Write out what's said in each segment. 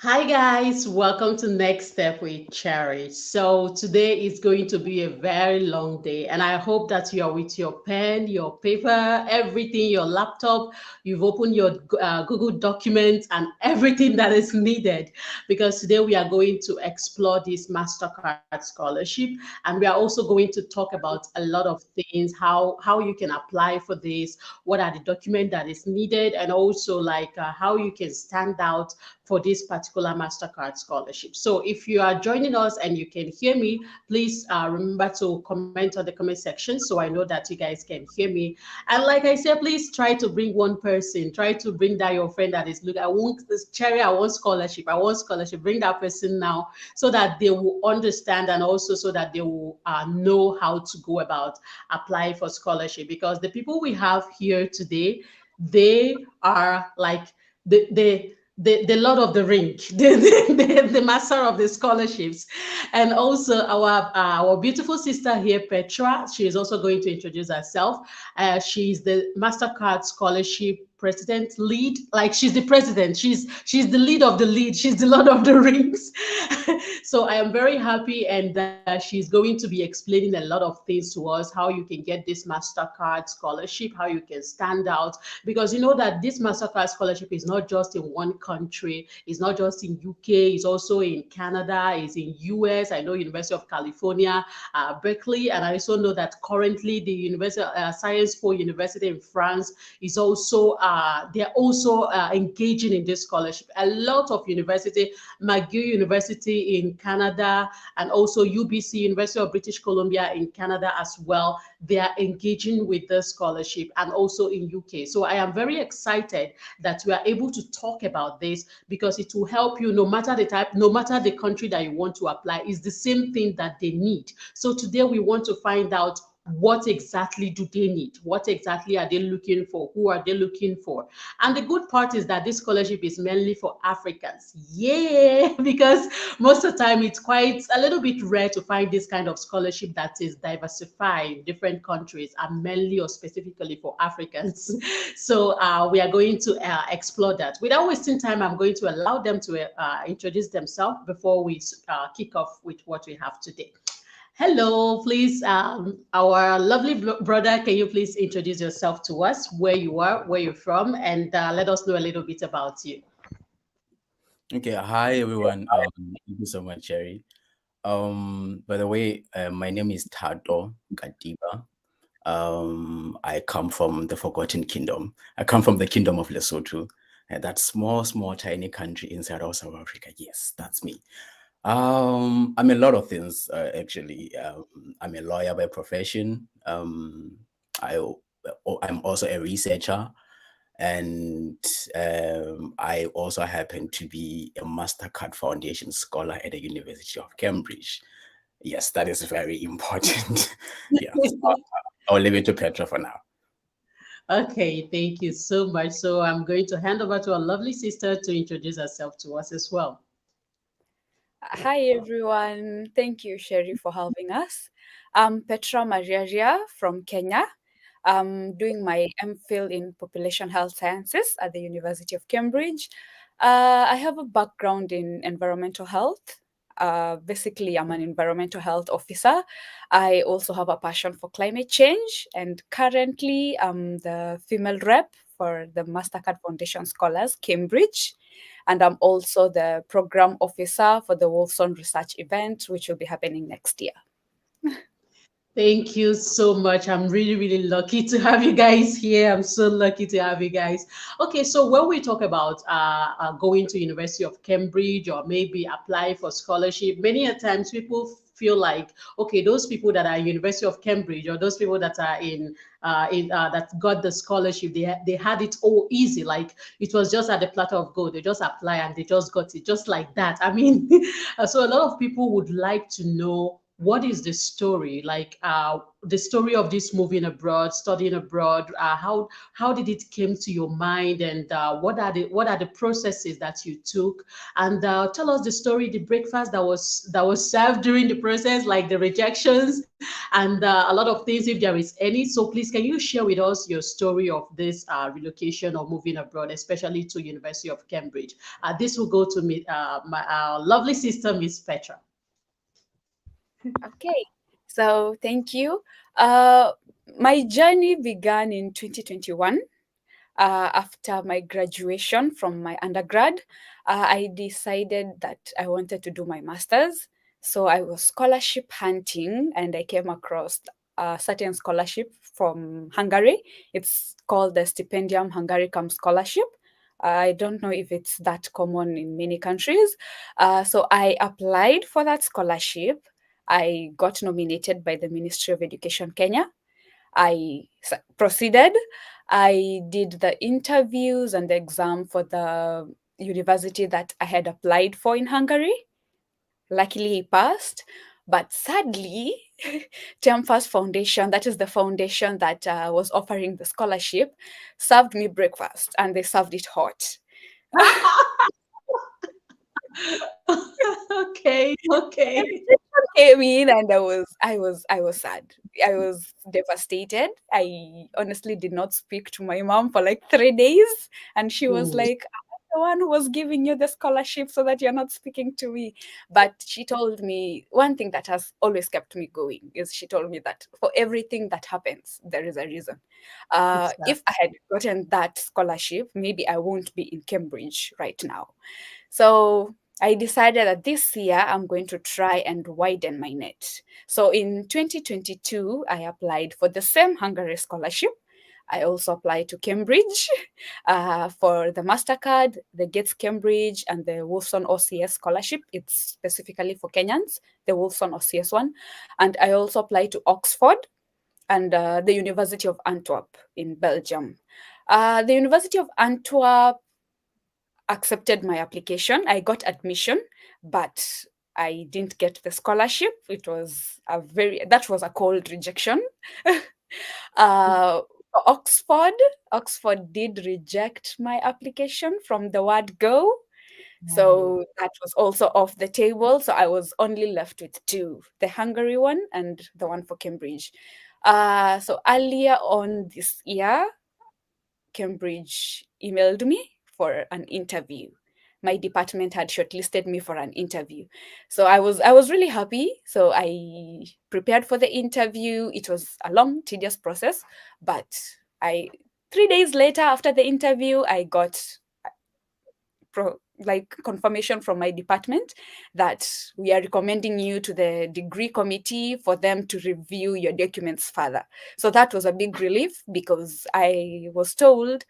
Hi guys, welcome to Next Step with Cherry. So today is going to be a very long day, and I hope that you are with your pen, your paper, everything, your laptop. You've opened your Google documents and everything that is needed, because today we are going to explore this MasterCard scholarship, and we are also going to talk about a lot of things, how you can apply for this, what are the documents that is needed, and also like how you can stand out for this particular MasterCard scholarship. So if you are joining us and you can hear me, please remember to comment on the comment section so I know that you guys can hear me. And like I said, please try to bring one person, try to bring that your friend that is, look, I want this Cherry, I want scholarship, I want scholarship. Bring that person now so that they will understand, and also so that they will know how to go about applying for scholarship. Because the people we have here today, they are like the Lord of the Ring, the master of the scholarships. And also our beautiful sister here, Petra. She is also going to introduce herself. She's the MasterCard Scholarship president lead. Like, she's the president. She's the lead of the lead. She's the Lord of the Rings. So I am very happy, and she's going to be explaining a lot of things to us, how you can get this MasterCard scholarship, how you can stand out, because you know that this MasterCard scholarship is not just in one country, it's not just in UK, it's also in Canada, it's in US. I know University of California, Berkeley, and I also know that currently the University Science Po University in France is also they're also engaging in this scholarship. A lot of university, McGill University in Canada, and also UBC, University of British Columbia in Canada as well, they are engaging with this scholarship, and also in UK. So I am very excited that we are able to talk about this, because it will help you no matter the type, no matter the country that you want to apply. It's the same thing that they need. So today we want to find out, what exactly do they need? What exactly are they looking for? Who are they looking for? And the good part is that this scholarship is mainly for Africans. Yeah, because most of the time it's quite a little bit rare to find this kind of scholarship that is diversified in different countries, and mainly or specifically for Africans. So we are going to explore that. Without wasting time, I'm going to allow them to introduce themselves before we kick off with what we have today. Hello, please, our lovely brother, can you please introduce yourself to us, where you are, where you're from, and let us know a little bit about you. Okay, hi everyone. Thank you so much, Cherry. By the way, my name is Tato Katiba. I come from the Forgotten Kingdom. I come from the Kingdom of Lesotho, that small, tiny country inside of South Africa. Yes, that's me. I'm a lot of things actually. I'm a lawyer by profession. I I'm also a researcher, and I also happen to be a MasterCard Foundation scholar at the University of Cambridge. Yes, that is very important. Yes, I'll leave it to Petra for now. Okay, thank you so much. So I'm going to hand over to our lovely sister to introduce herself to us as well. Hi everyone. Thank you, Sherry, for having us. I'm Petra Mariaria from Kenya. I'm doing my MPhil in Population Health Sciences at the University of Cambridge. I have a background in environmental health. Basically, I'm an environmental health officer. I also have a passion for climate change, and currently, I'm the female rep for the MasterCard Foundation Scholars, Cambridge. And I'm also the program officer for the Wolfson Research event, which will be happening next year. Thank you so much. I'm really, really lucky to have you guys here. I'm so lucky to have you guys. Okay, so when we talk about going to University of Cambridge, or maybe apply for scholarship, many a times people feel like, okay, those people that are University of Cambridge, or those people that are in that got the scholarship, they had it all easy. Like, it was just at the platter of gold. They just apply and they just got it, just like that. I mean, so a lot of people would like to know, what is the story? Like the story of this moving abroad, studying abroad. How did it came to your mind, and what are the processes that you took? And tell us the story, the breakfast that was served during the process, like the rejections and a lot of things, if there is any. So please, can you share with us your story of this relocation or moving abroad, especially to University of Cambridge? This will go to me, my lovely sister, Miss Petra. Okay, so thank you. Uh, my journey began in 2021. After my graduation from my undergrad, I decided that I wanted to do my master's. So I was scholarship hunting, and I came across a certain scholarship from Hungary. It's called the Stipendium Hungaricum Scholarship. I don't know if it's that common in many countries. So I applied for that scholarship. I got nominated by the Ministry of Education Kenya. Proceeded. I did the interviews and the exam for the university that I had applied for in Hungary. Luckily, he passed. But sadly, Tempus Foundation, that is the foundation that was offering the scholarship, served me breakfast, and they served it hot. Okay, okay. Came in, and I was sad. I was devastated. I honestly did not speak to my mom for like 3 days, and she was Mm, like, "I'm the one who was giving you the scholarship so that you're not speaking to me." But she told me one thing that has always kept me going is she told me that for everything that happens, there is a reason. If I exactly. had gotten that scholarship, maybe I won't be in Cambridge right now. So I decided that this year I'm going to try and widen my net. So in 2022, I applied for the same Hungary scholarship. I also applied to Cambridge for the MasterCard, the Gates Cambridge, and the Wolfson OCS scholarship. It's specifically for Kenyans, the Wolfson OCS one. And I also applied to Oxford and the University of Antwerp in Belgium. The University of Antwerp accepted my application. I got admission, but I didn't get the scholarship. That was a cold rejection. uh, Oxford, Oxford did reject my application from the word go. Oh. So that was also off the table. So I was only left with two, the Hungary one and the one for Cambridge. So earlier on this year, Cambridge emailed me for an interview. My department had shortlisted me for an interview. So I was really happy. So I prepared for the interview. It was a long, tedious process, but I 3 days later after the interview, I got confirmation from my department that we are recommending you to the degree committee for them to review your documents further. So that was a big relief because I was told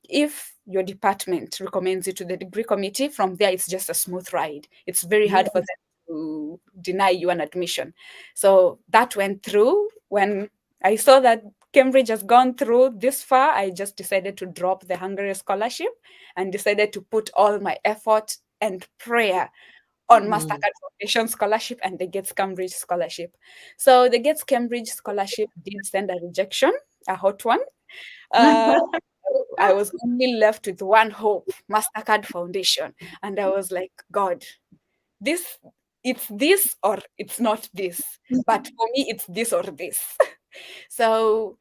if your department recommends you to the degree committee, from there it's just a smooth ride. It's very hard for Yes. them to deny you an admission. So that went through. When I saw that Cambridge has gone through this far, I just decided to drop the Hungary scholarship and decided to put all my effort and prayer on Mm. MasterCard Foundation scholarship and the Gates Cambridge scholarship. So the Gates Cambridge scholarship did send a rejection, a hot one. Uh, I was only left with one hope, MasterCard Foundation. And I was like, God, this it's this or it's not this. But for me, it's this or this. So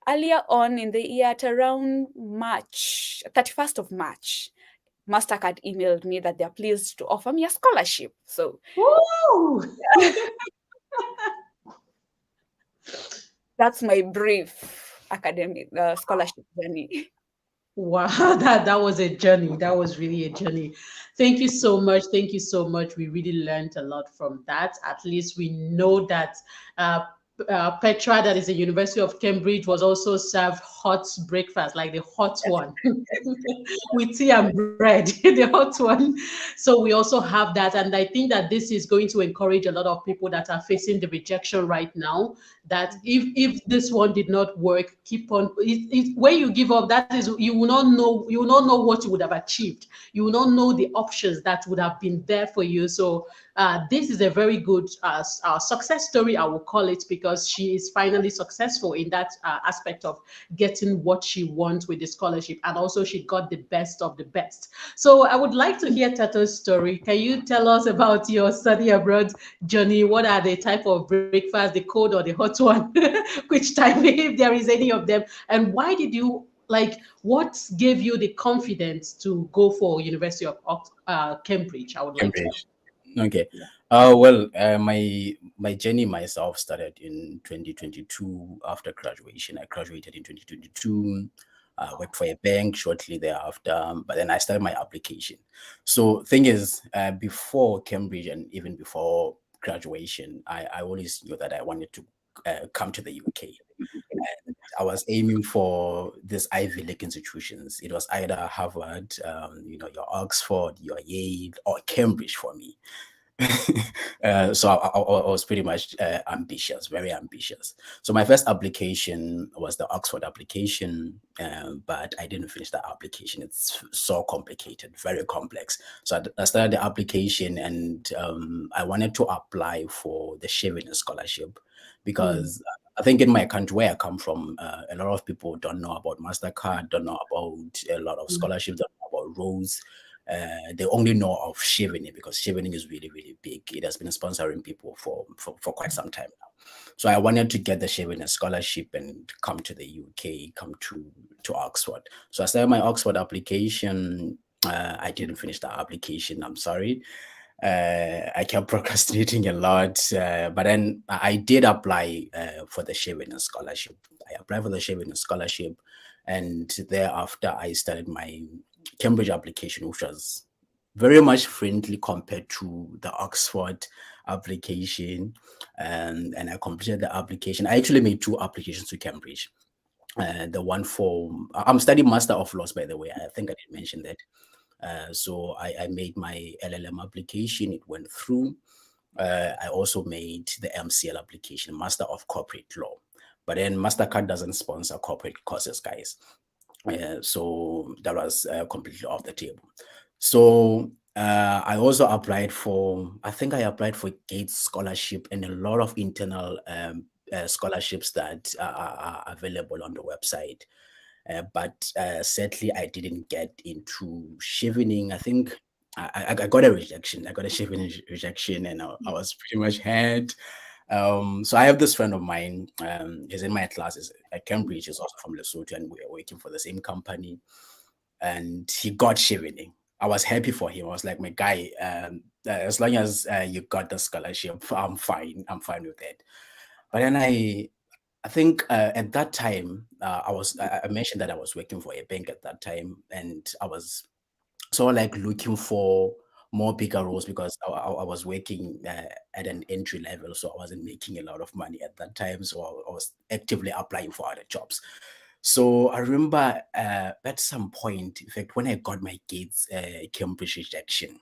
earlier on in the year, at around March, 31st of March, MasterCard emailed me that they're pleased to offer me a scholarship. So Woo! that's my brief academic scholarship journey. Wow, that was a journey. That was really a journey. Thank you so much. Thank you so much. We really learned a lot from that. At least we know that uh, Petra, that is the University of Cambridge, was also served hot breakfast, like the hot Yes. one, with tea and bread, the hot one. So we also have that, and I think that this is going to encourage a lot of people that are facing the rejection right now. That if this one did not work, keep on. When you give up, that is you will not know what you would have achieved. You will not know the options that would have been there for you. So this is a very good success story, I will call it, because she is finally successful in that aspect of getting what she wants with the scholarship, and also she got the best of the best. So I would like to hear Tato's story. Can you tell us about your study abroad journey? What are the type of breakfast, the cold or the hot one? Which type, if there is any of them, and why did you like? What gave you the confidence to go for University of Cambridge? I would like to know. Cambridge. Okay. Yeah. My journey myself started in 2022 after graduation. I graduated in 2022. I worked for a bank shortly thereafter, but then I started my application. So thing is, before Cambridge and even before graduation, I always knew that I wanted to come to the UK. And I was aiming for these Ivy League institutions. It was either Harvard, your Oxford, your Yale, or Cambridge for me. So I was pretty much ambitious, very ambitious. So my first application was the Oxford application, but I didn't finish that application. It's so complicated, very complex. So I started the application, and I wanted to apply for the Chevening Scholarship because I think in my country where I come from, a lot of people don't know about MasterCard, don't know about a lot of scholarships, don't know about Rose. They only know of Chevening because Chevening is really, really big. It has been sponsoring people for quite some time now. So I wanted to get the Chevening Scholarship and come to the UK, come to Oxford. So I started my Oxford application. I didn't finish the application. I'm sorry. I kept procrastinating a lot, but then I did apply for the Chevening Scholarship. I applied for the Chevening Scholarship, and thereafter I started my Cambridge application, which was very much friendly compared to the Oxford application, and I completed the application. I actually made 2 applications to Cambridge. The one for I'm studying Master of Laws, by the way. I think I did mention that. So I made my LLM application. It went through. I also made the MCL application, Master of Corporate Law. But then MasterCard doesn't sponsor corporate courses, guys. So that was completely off the table. So I also applied for, I think I applied for Gates Scholarship and a lot of internal scholarships that are available on the website. But sadly, I didn't get into Chevening. I think I got a rejection. I got a Chevening rejection, and I was pretty much had. So I have this friend of mine. He's in my classes at Cambridge. He's also from Lesotho, and we're working for the same company. And he got Chevening. I was happy for him. I was like, my guy, as long as you got the scholarship, I'm fine. I'm fine with it. But then I think at that time, I mentioned that I was working for a bank at that time, and I was sort of like looking for more bigger roles because I was working at an entry level, so I wasn't making a lot of money at that time. So I was actively applying for other jobs. So I remember at some point, in fact, when I got my Gates Cambridge rejection,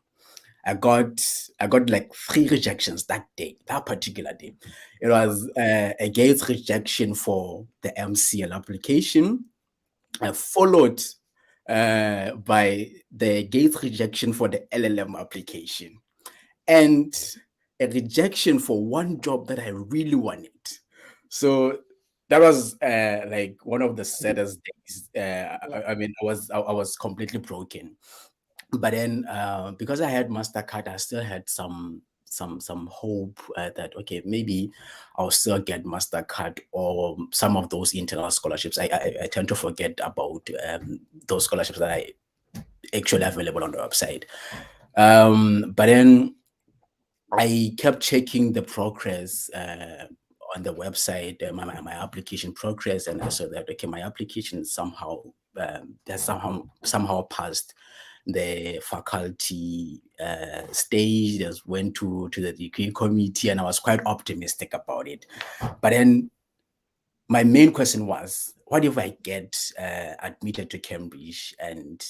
I got like 3 rejections that day, that particular day. It was a Gates rejection for the MCL application, followed by the Gates rejection for the LLM application, and a rejection for one job that I really wanted. So that was like one of the saddest days. I mean, I was completely broken. But then because I had MasterCard, I still had some hope that okay, maybe I'll still get MasterCard or some of those internal scholarships. I tend to forget about those scholarships that I actually available on the website. But then I kept checking the progress on the website, my application progress, and I saw that okay, my application somehow has somehow passed the faculty stage. Just went to the degree committee, and I was quite optimistic about it. But then my main question was, what if I get admitted to Cambridge and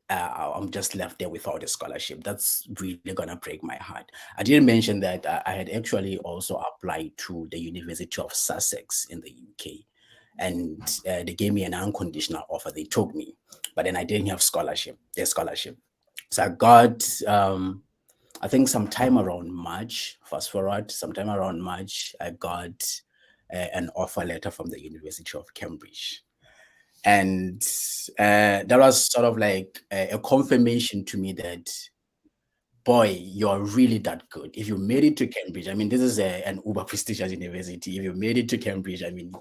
I'm just left there without a scholarship? That's really gonna break my heart. I didn't mention that I had actually also applied to the University of Sussex in the UK, and they gave me an unconditional offer. They took me, but then I didn't have the scholarship. So I got I think sometime around March, fast forward, sometime around March, I got an offer letter from the University of Cambridge. And that was sort of like a confirmation to me that, boy, you're really that good. If you made it to Cambridge, I mean, this is an uber prestigious university. If you made it to Cambridge, I mean,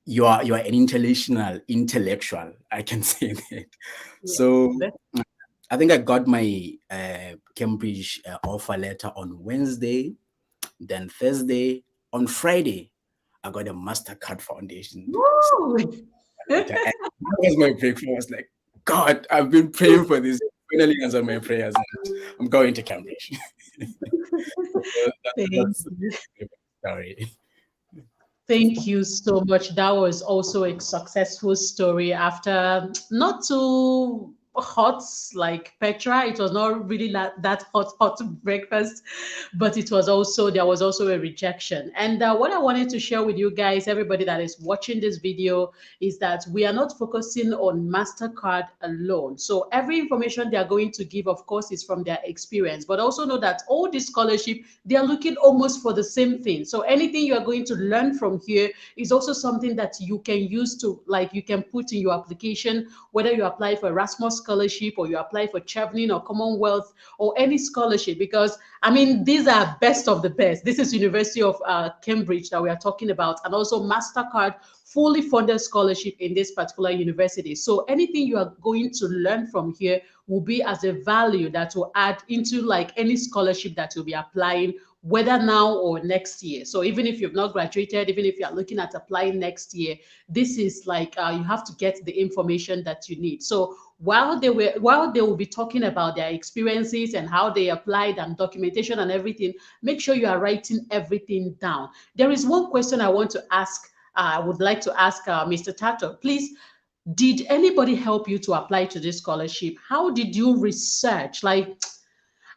you are an intellectual. I can say that. Yeah. So I think I got my Cambridge offer letter on Wednesday. Then Thursday, on Friday, I got a MasterCard Foundation. Woo! And that was my breakthrough. I was like, God, I've been praying for this. Finally answered my prayers. And I'm going to Cambridge. That's sorry. Thank you so much. That was also a successful story after not too hot like Petra. It was not really that hot breakfast, but it was also there was also a rejection. And what I wanted to share with you guys, everybody that is watching this video, is that we are not focusing on MasterCard alone. So every information they are going to give, of course, is from their experience, but also know that all this scholarship, they are looking almost for the same thing. So anything you are going to learn from here is also something that you can use to, like, you can put in your application, whether you apply for Erasmus scholarship or you apply for Chevening or Commonwealth or any scholarship, because I mean, these are best of the best. This is University of Cambridge that we are talking about, and also MasterCard fully funded scholarship in this particular university. So anything you are going to learn from here will be as a value that will add into like any scholarship that you'll be applying, whether now or next year. So even if you've not graduated, even if you are looking at applying next year, this is like you have to get the information that you need. So while they will be talking about their experiences and how they applied and documentation and everything, make sure you are writing everything down. There is one question I want to ask. I would like to ask Mr. Tato, please. Did anybody help you to apply to this scholarship? How did you research? Like,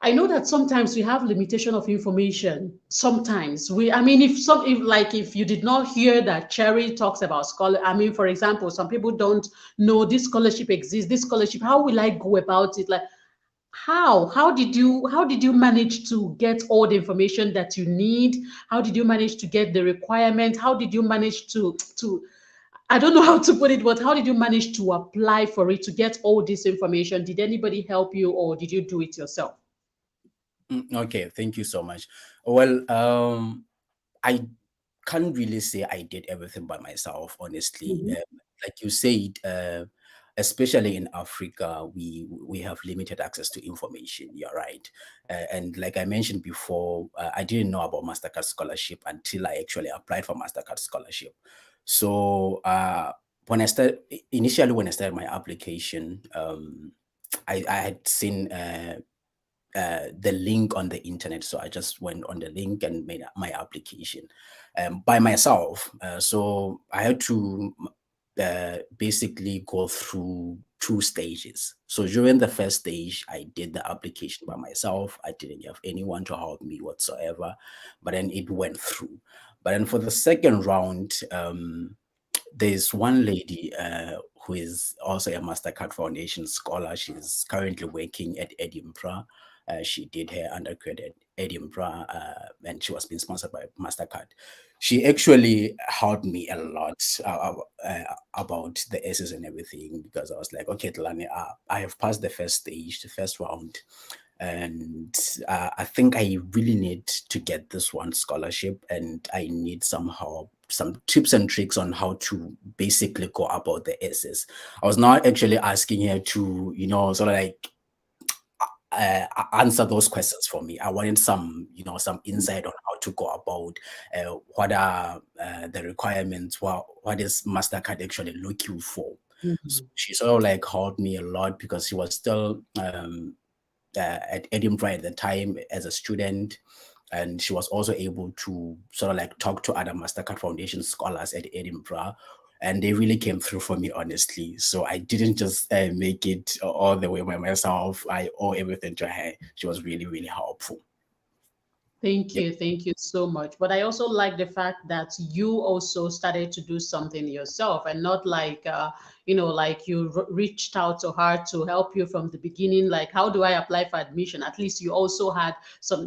I know that sometimes we have limitation of information. Sometimes I mean, if you did not hear that Cherry talks about scholar, I mean, for example, some people don't know this scholarship exists. This scholarship, how will I go about it? Like, how did you manage to get all the information that you need? How did you manage to get the requirement? How did you manage to I don't know how to put it, but how did you manage to apply for it to get all this information? Did anybody help you or did you do it yourself? Okay, thank you so much. Well, I can't really say I did everything by myself, honestly. Like you said, especially in Africa, we have limited access to information. You're right, and like I mentioned before, I didn't know about MasterCard Scholarship until I actually applied for MasterCard Scholarship. So when I started my application, I had seen the link on the internet. So I just went on the link and made my application by myself. So I had to basically go through 2 stages. So during the first stage, I did the application by myself. I didn't have anyone to help me whatsoever, but then it went through. But then for the second round, there's one lady who is also a MasterCard Foundation scholar. She's currently working at Edinburgh. She did her undergrad at Edinburgh, and she was being sponsored by MasterCard. She actually helped me a lot about the essays and everything, because I was like, okay, Tlani, I have passed the first stage, the first round, and I think I really need to get this one scholarship, and I need some help, some tips and tricks on how to basically go about the essays. I was not actually asking her to, sort of like answer those questions for me. I wanted some insight on how to go about what are the requirements, what is MasterCard actually looking for. So she sort of like helped me a lot, because she was still at Edinburgh at the time as a student. And she was also able to sort of like talk to other MasterCard Foundation scholars at Edinburgh, and they really came through for me, honestly. So I didn't just make it all the way by myself. I owe everything to her. She was really, really helpful. Thank Yep. you. Thank you so much. But I also like the fact that you also started to do something yourself and not like, like you reached out to her to help you from the beginning. Like, how do I apply for admission? At least you also had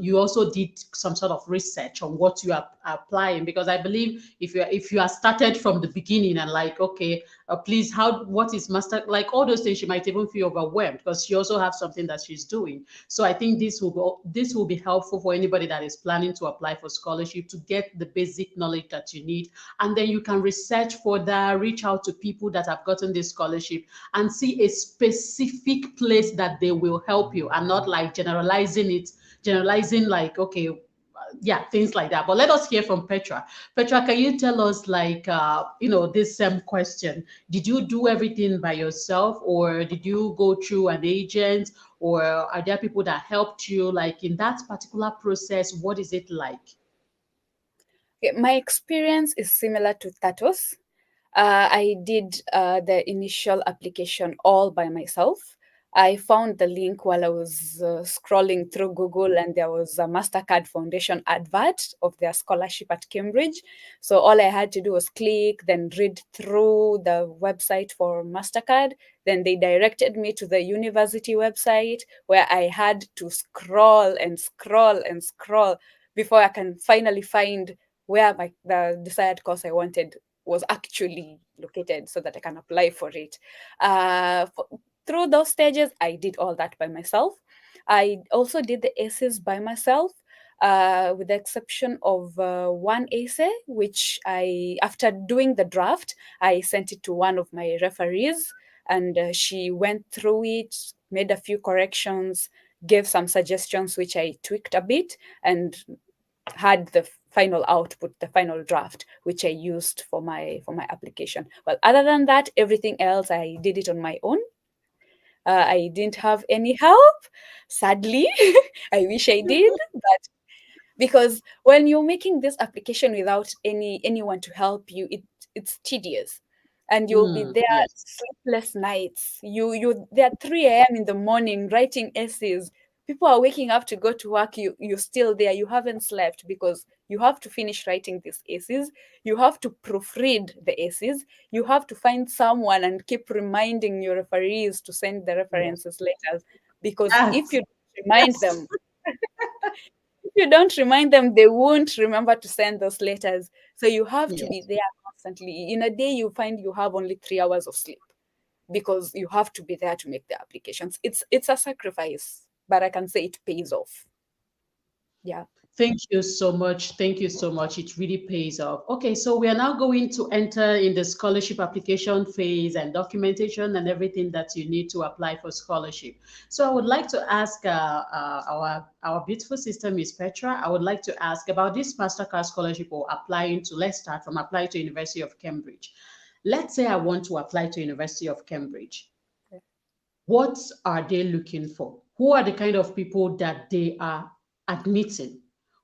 you also did some sort of research on what you are applying. Because I believe if you are started from the beginning and like, okay, please, what is master, like all those things, she might even feel overwhelmed because she also has something that she's doing. So I think this will be helpful for anybody that is planning to apply for scholarship to get the basic knowledge that you need, and then you can research further, reach out to people that have gotten this scholarship, and see a specific place that they will help you, and not like generalizing like, okay, yeah, things like that. But let us hear from Petra. Petra, can you tell us, like, this same question? Did you do everything by yourself, or did you go through an agent, or are there people that helped you? Like in that particular process, what is it like? Okay, my experience is similar to Tatos. I did the initial application all by myself. I found the link while I was scrolling through Google, and there was a MasterCard Foundation advert of their scholarship at Cambridge. So all I had to do was click, then read through the website for MasterCard. Then they directed me to the university website where I had to scroll and scroll and scroll before I can finally find where the desired course I wanted was actually located so that I can apply for it. Through those stages, I did all that by myself. I also did the essays by myself, with the exception of one essay, which after doing the draft, I sent it to one of my referees, and she went through it, made a few corrections, gave some suggestions, which I tweaked a bit, and had the final output, the final draft, which I used for my application. Well, other than that, everything else I did it on my own. I didn't have any help, sadly. I wish I did, but because when you're making this application without anyone to help you, it's tedious, and you'll be there Yes. sleepless nights. You there at 3 a.m. in the morning writing essays. People are waking up to go to work. You're still there. You haven't slept because you have to finish writing these essays. You have to proofread the essays. You have to find someone and keep reminding your referees to send the Yes. references letters, because if Yes. you remind Yes. them, if you don't remind them, they won't remember to send those letters. So you have to be Yes. there constantly. In a day, you find you have only 3 hours of sleep because you have to be there to make the applications. It's a sacrifice, but I can say it pays off. Yeah. Thank you so much. Thank you so much. It really pays off. Okay, so we are now going to enter in the scholarship application phase and documentation and everything that you need to apply for scholarship. So I would like to ask our beautiful sister, Miss Petra. I would like to ask about this MasterCard scholarship or applying to. Let's start from applying to University of Cambridge. Let's say I want to apply to University of Cambridge. What are they looking for? Who are the kind of people that they are admitting?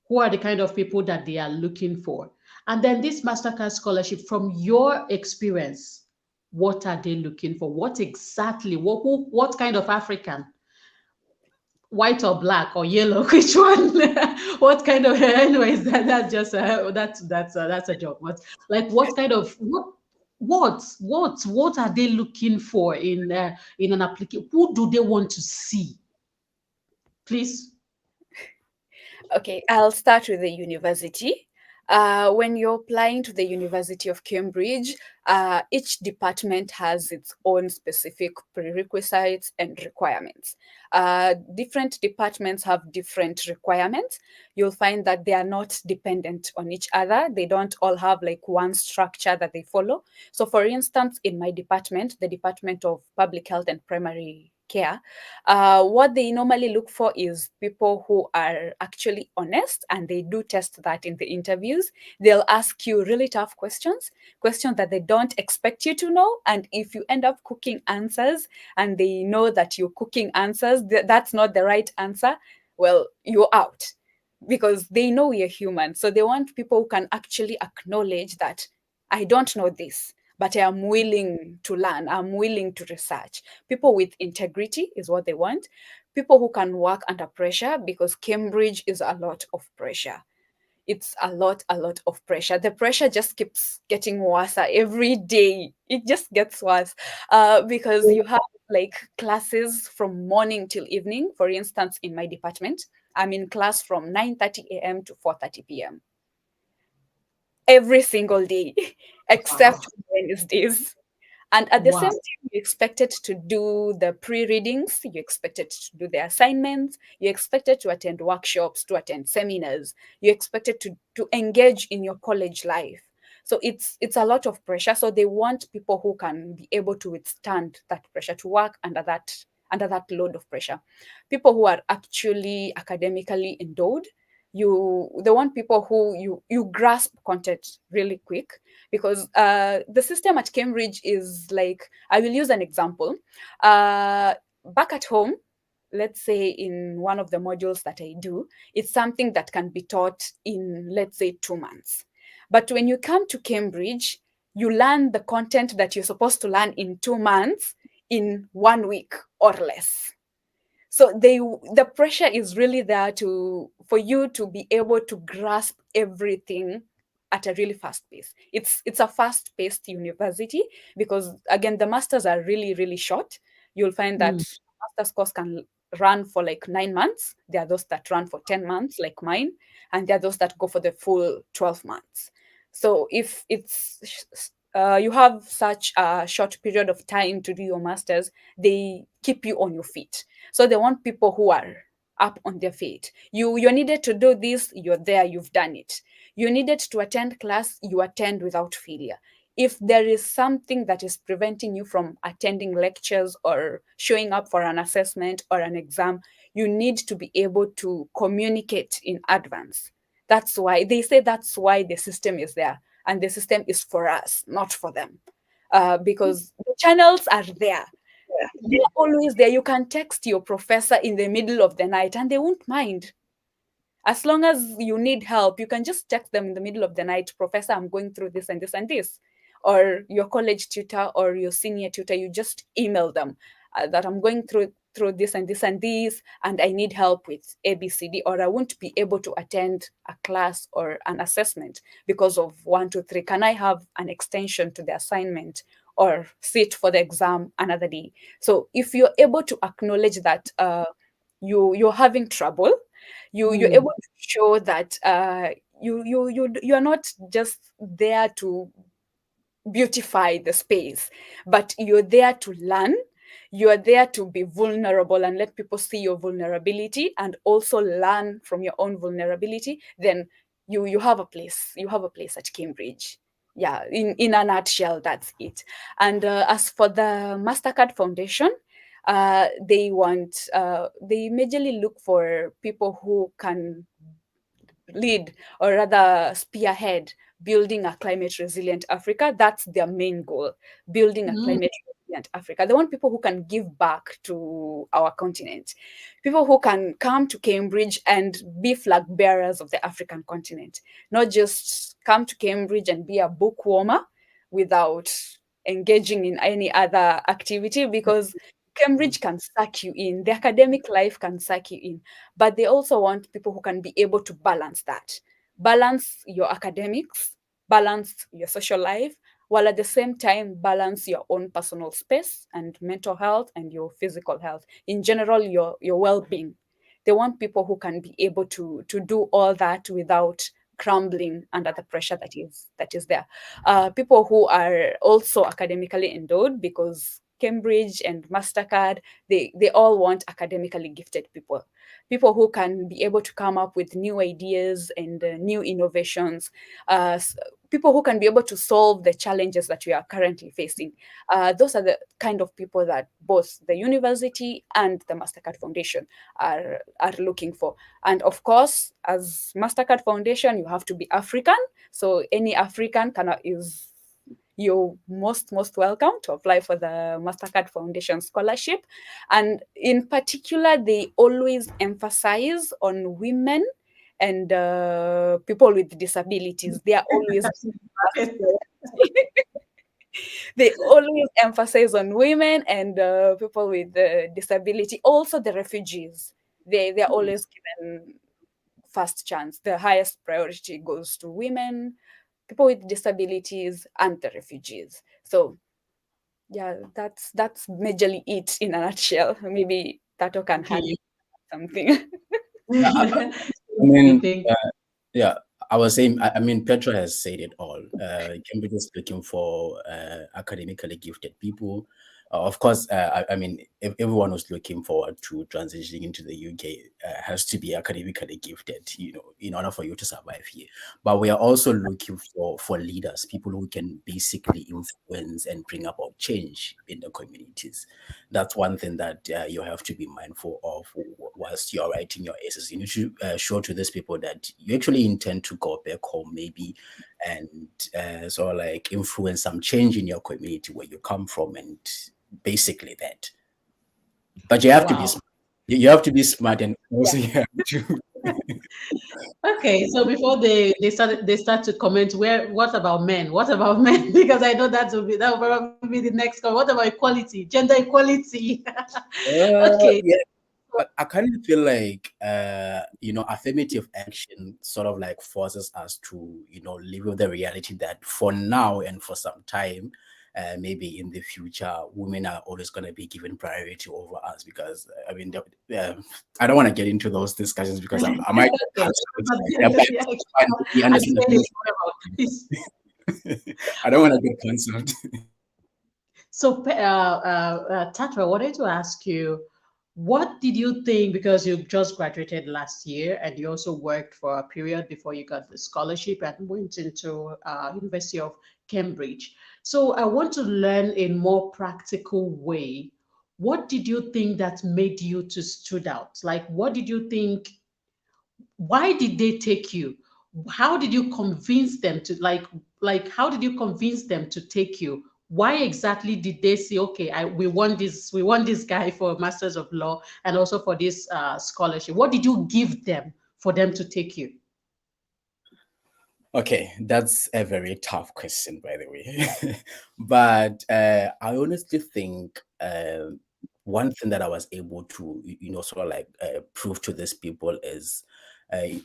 Who are the kind of people that they are looking for? And then this MasterCard scholarship, from your experience, what are they looking for? What exactly, what kind of African? White or black or yellow? Which one? What kind of, anyways, that's just that's a joke. But like, what kind of what are they looking for in an application? Who do they want to see? Please. Okay, I'll start with the university. When you're applying to the University of Cambridge, each department has its own specific prerequisites and requirements. Different departments have different requirements. You'll find that they are not dependent on each other. They don't all have like one structure that they follow. So, for instance, in my department, the Department of Public Health and Primary Care, what they normally look for is people who are actually honest, and they do test that in the interviews. They'll ask you really tough questions that they don't expect you to know. And if you end up cooking answers and they know that you're cooking answers, that's not the right answer, well, you're out, because they know you're human. So they want people who can actually acknowledge that I don't know this, but I am willing to learn. I'm willing to research. People with integrity is what they want. people who can work under pressure, because Cambridge is a lot of pressure. It's a lot of pressure. The pressure just keeps getting worse every day. It just gets worse because you have like classes from morning till evening. For instance, in my department, I'm in class from 9:30 a.m. to 4:30 p.m. every single day, Wow. except Wednesdays. And at the same Wow. time, you expected to do the pre-readings, you expected to do the assignments, you expected to attend workshops, to attend seminars, you expected to engage in your college life. So it's a lot of pressure. So they want people who can be able to withstand that pressure, to work under that load of pressure. People who are actually academically endowed, they want people who you grasp content really quick, because the system at Cambridge is like, I will use an example. Back at home, let's say in one of the modules that I do, it's something that can be taught in, let's say, 2 months. But when you come to Cambridge, you learn the content that you're supposed to learn in 2 months in 1 week or less. So the pressure is really there to for you to be able to grasp everything at a really fast pace. It's a fast paced university, because again the masters are really really short. You'll find that Mm. master's course can run for like 9 months. There are those that run for 10 months like mine, and there are those that go for the full 12 months. So if you have such a short period of time to do your masters, they keep you on your feet. So they want people who are up on their feet. You needed to do this, you're there, you've done it. You needed to attend class, you attend without failure. If there is something that is preventing you from attending lectures or showing up for an assessment or an exam, you need to be able to communicate in advance. That's why they say that's why the system is there. And the system is for us, not for them. Because the channels are there, they're always there. You can text your professor in the middle of the night and they won't mind. As long as you need help, you can just text them in the middle of the night, Professor, I'm going through this and this and this. Or your college tutor or your senior tutor, you just email them that I'm going through this and this and this, and I need help with ABCD, or I won't be able to attend a class or an assessment because of 1, 2, 3. Can I have an extension to the assignment or sit for the exam another day? So if you're able to acknowledge that you're having trouble, you're Mm. able to show that you're not just there to beautify the space, but you're there to learn. You're there to be vulnerable and let people see your vulnerability and also learn from your own vulnerability. Then you have a place. You have a place at Cambridge. Yeah, in a nutshell, that's it. And as for the MasterCard Foundation, they majorly look for people who can lead, or rather spearhead, building a climate resilient Africa. That's their main goal, building a Mm. climate resilient Africa. They want people who can give back to our continent, people who can come to Cambridge and be flag bearers of the African continent, not just come to Cambridge and be a book warmer without engaging in any other activity, because Cambridge can suck you in, the academic life can suck you in, but they also want people who can be able to balance that, balance your academics, balance your social life, while at the same time balance your own personal space and mental health and your physical health, in general your well-being. They want people who can be able to do all that without crumbling under the pressure that is there. People who are also academically endowed, because Cambridge and MasterCard, they all want academically gifted people, people who can be able to come up with new ideas and new innovations, people who can be able to solve the challenges that we are currently facing. Those are the kind of people that both the university and the MasterCard Foundation are looking for. And of course, as MasterCard Foundation, you have to be African. So any African is you're most welcome to apply for the MasterCard Foundation Scholarship. And in particular, they always emphasize on women and people with disabilities. They are always They always emphasize on women and people with disability, also the refugees. They're always given first chance. The highest priority goes to women, people with disabilities, and the refugees. So yeah, that's majorly it in a nutshell. Maybe Tato can add Okay. something. Yeah, I You mean, think? yeah, I was saying, I mean, Petra has said it all. Cambridge is looking for academically gifted people. Of course, I mean, everyone who's looking forward to transitioning into the UK has to be academically gifted, you know, in order for you to survive here. But we are also looking for leaders, people who can basically influence and bring about change in the communities. That's one thing that you have to be mindful of whilst you're writing your essays. You need to show to these people that you actually intend to go back home, maybe, and sort of like influence some change in your community where you come from, and basically that. But you have to be Wow. smart. You have to be smart, and Yeah. also you have to. Okay, so before they start to comment, what about men? What about men? Because I know that will probably be the next comment. What about equality, gender equality? Okay. Yeah, I kind of feel like you know, affirmative action sort of like forces us to, you know, live with the reality that for now and for some time, maybe in the future, women are always going to be given priority over us because I mean, I don't want to get into those discussions because I might get Okay. cancelled. Yeah, but Yeah, it's fine. We I understand. clearly what about this. I don't want to get cancelled. So, Tatra, I wanted to ask you, what did you think? Because you just graduated last year, and you also worked for a period before you got the scholarship and went into University of Cambridge. So, I want to learn in more practical way. What did you think that made you to stood out? Like, what did you think, why did they take you? How did you convince them to how did you convince them to take you? Why exactly did they say, okay, we want this guy for Masters of Law and also for this scholarship? What did you give them for them to take you? Okay, that's a very tough question, by the way. But I honestly think one thing that I was able to, you know, sort of like prove to these people is uh,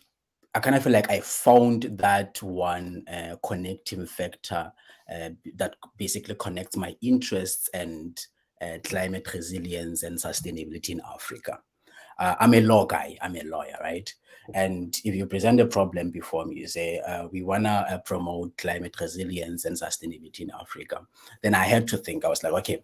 I kind of feel like I found that one connecting factor that basically connects my interests and climate resilience and sustainability in Africa. I'm a law guy. I'm a lawyer, right? And if you present a problem before me, you say, we want to promote climate resilience and sustainability in Africa. Then I had to think, I was like, okay,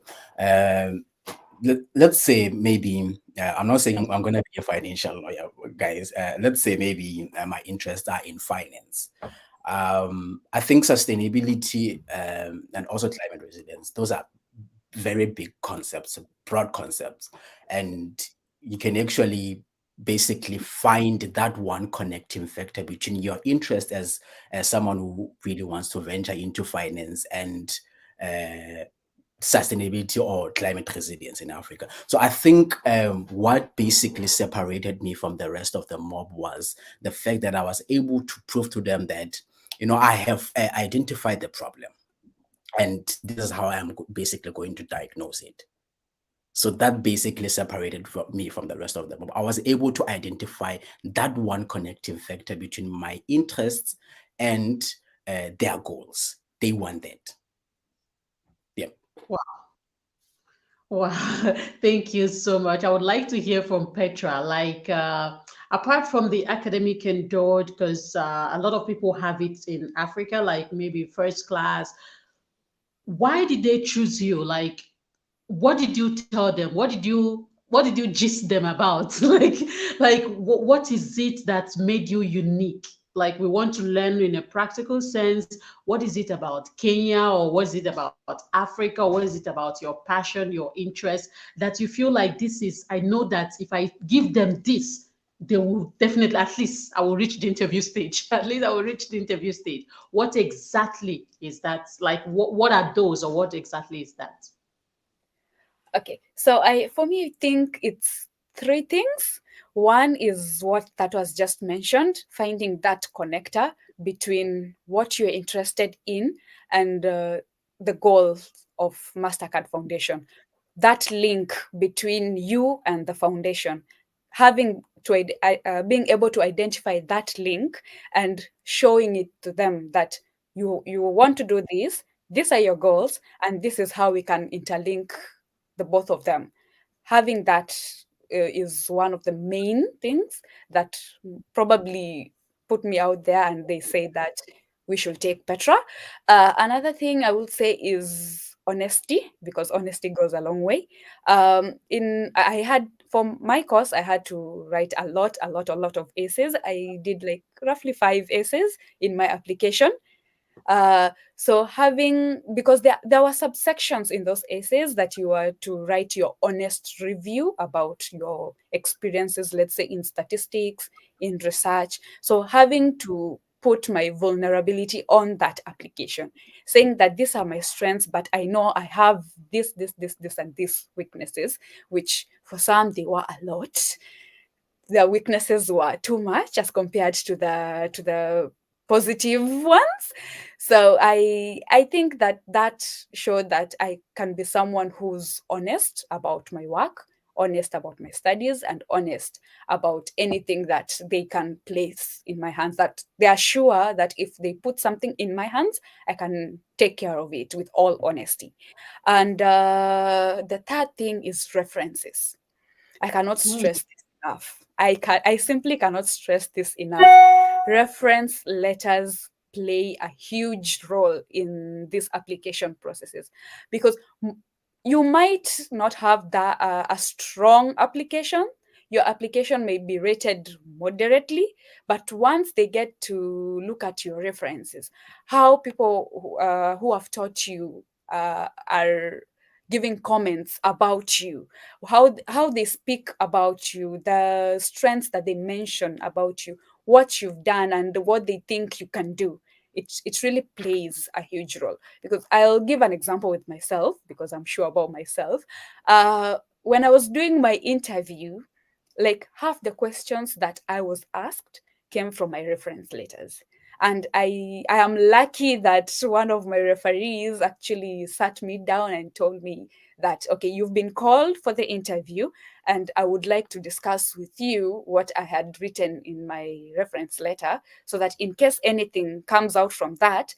let's say maybe, I'm not saying I'm going to be a financial lawyer, guys. Let's say maybe my interests are in finance. I think sustainability and also climate resilience, those are very big concepts, broad concepts. And you can actually basically find that one connecting factor between your interest as someone who really wants to venture into finance and sustainability or climate resilience in Africa. So I think what basically separated me from the rest of the mob was the fact that I was able to prove to them that, you know, I have identified the problem, and this is how I am basically going to diagnose it. So that basically separated me from the rest of them. I was able to identify that one connecting factor between my interests and their goals. They want that. Yeah. Wow, thank you so much. I would like to hear from Petra. Like, apart from the academic endured, because a lot of people have it in Africa, like maybe first class. Why did they choose you? Like, what did you tell them? What did you gist them about? What is it that made you unique? Like, we want to learn in a practical sense. What is it about Kenya, or what is it about Africa, or what is it about your passion, your interest, that you feel like this is, I know that if I give them this, they will definitely, at least I will reach the interview stage. At least I will reach the interview stage. What exactly is that? Like, what are those, or what exactly is that? Okay, so for me, I think it's three things. One is what that was just mentioned, finding that connector between what you're interested in and the goal of MasterCard Foundation. That link between you and the foundation, having to being able to identify that link and showing it to them that you want to do this, these are your goals, and this is how we can interlink the both of them. Having that is one of the main things that probably put me out there, and they say that we should take Petra. Another thing I would say is honesty, because honesty goes a long way. In I had For my course, I had to write a lot of essays. I did like roughly 5 essays in my application. So having, because there were subsections in those essays that you were to write your honest review about your experiences, let's say in statistics, in research. So having to put my vulnerability on that application, saying that these are my strengths, but I know I have this, and these weaknesses, which for some they were a lot. Their weaknesses were too much as compared to the positive ones. So I think that showed that I can be someone who's honest about my work, honest about my studies, and honest about anything that they can place in my hands, that they are sure that if they put something in my hands, I can take care of it with all honesty. And the third thing is references. I cannot stress this enough. I simply cannot stress this enough. Reference letters play a huge role in these application processes, because you might not have a strong application. Your application may be rated moderately, but once they get to look at your references, how people who have taught you are giving comments about you, how they speak about you, the strengths that they mention about you, what you've done, and what they think you can do. It really plays a huge role. Because I'll give an example with myself, because I'm sure about myself. When I was doing my interview, like half the questions that I was asked came from my reference letters. And I am lucky that one of my referees actually sat me down and told me that, okay, you've been called for the interview, and I would like to discuss with you what I had written in my reference letter, so that in case anything comes out from that,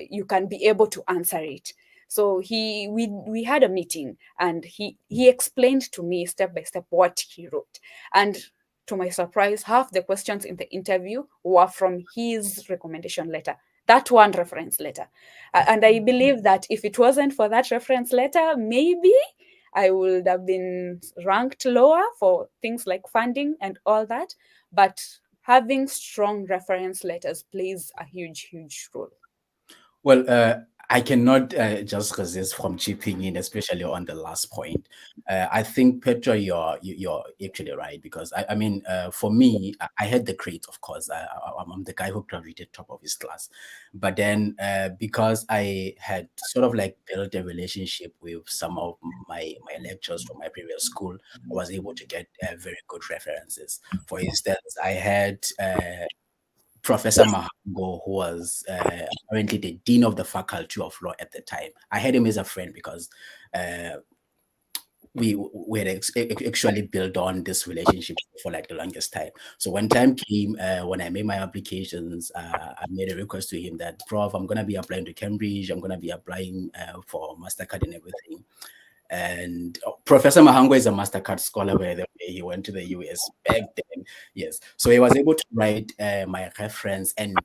you can be able to answer it. So we had a meeting, and he explained to me step by step what he wrote. And to my surprise, half the questions in the interview were from his recommendation letter, that one reference letter. And I believe that if it wasn't for that reference letter, maybe I would have been ranked lower for things like funding and all that. But having strong reference letters plays a huge role. Well, I cannot just resist from chipping in, especially on the last point. I think Petra, you're actually right, because I mean, for me, I had the grades, of course. I'm the guy who graduated top of his class, but then because I had sort of like built a relationship with some of my lecturers from my previous school, I was able to get very good references. For instance, I had Professor Mahango, who was apparently the dean of the faculty of law at the time. I had him as a friend because uh, we had actually built on this relationship for like the longest time. So when time came, when I made my applications, I made a request to him that, Prof, I'm going to be applying to Cambridge. I'm going to be applying for MasterCard and everything. And Professor Mahango is a MasterCard scholar, by the way. He went to the US back then. Yes. So he was able to write my reference. And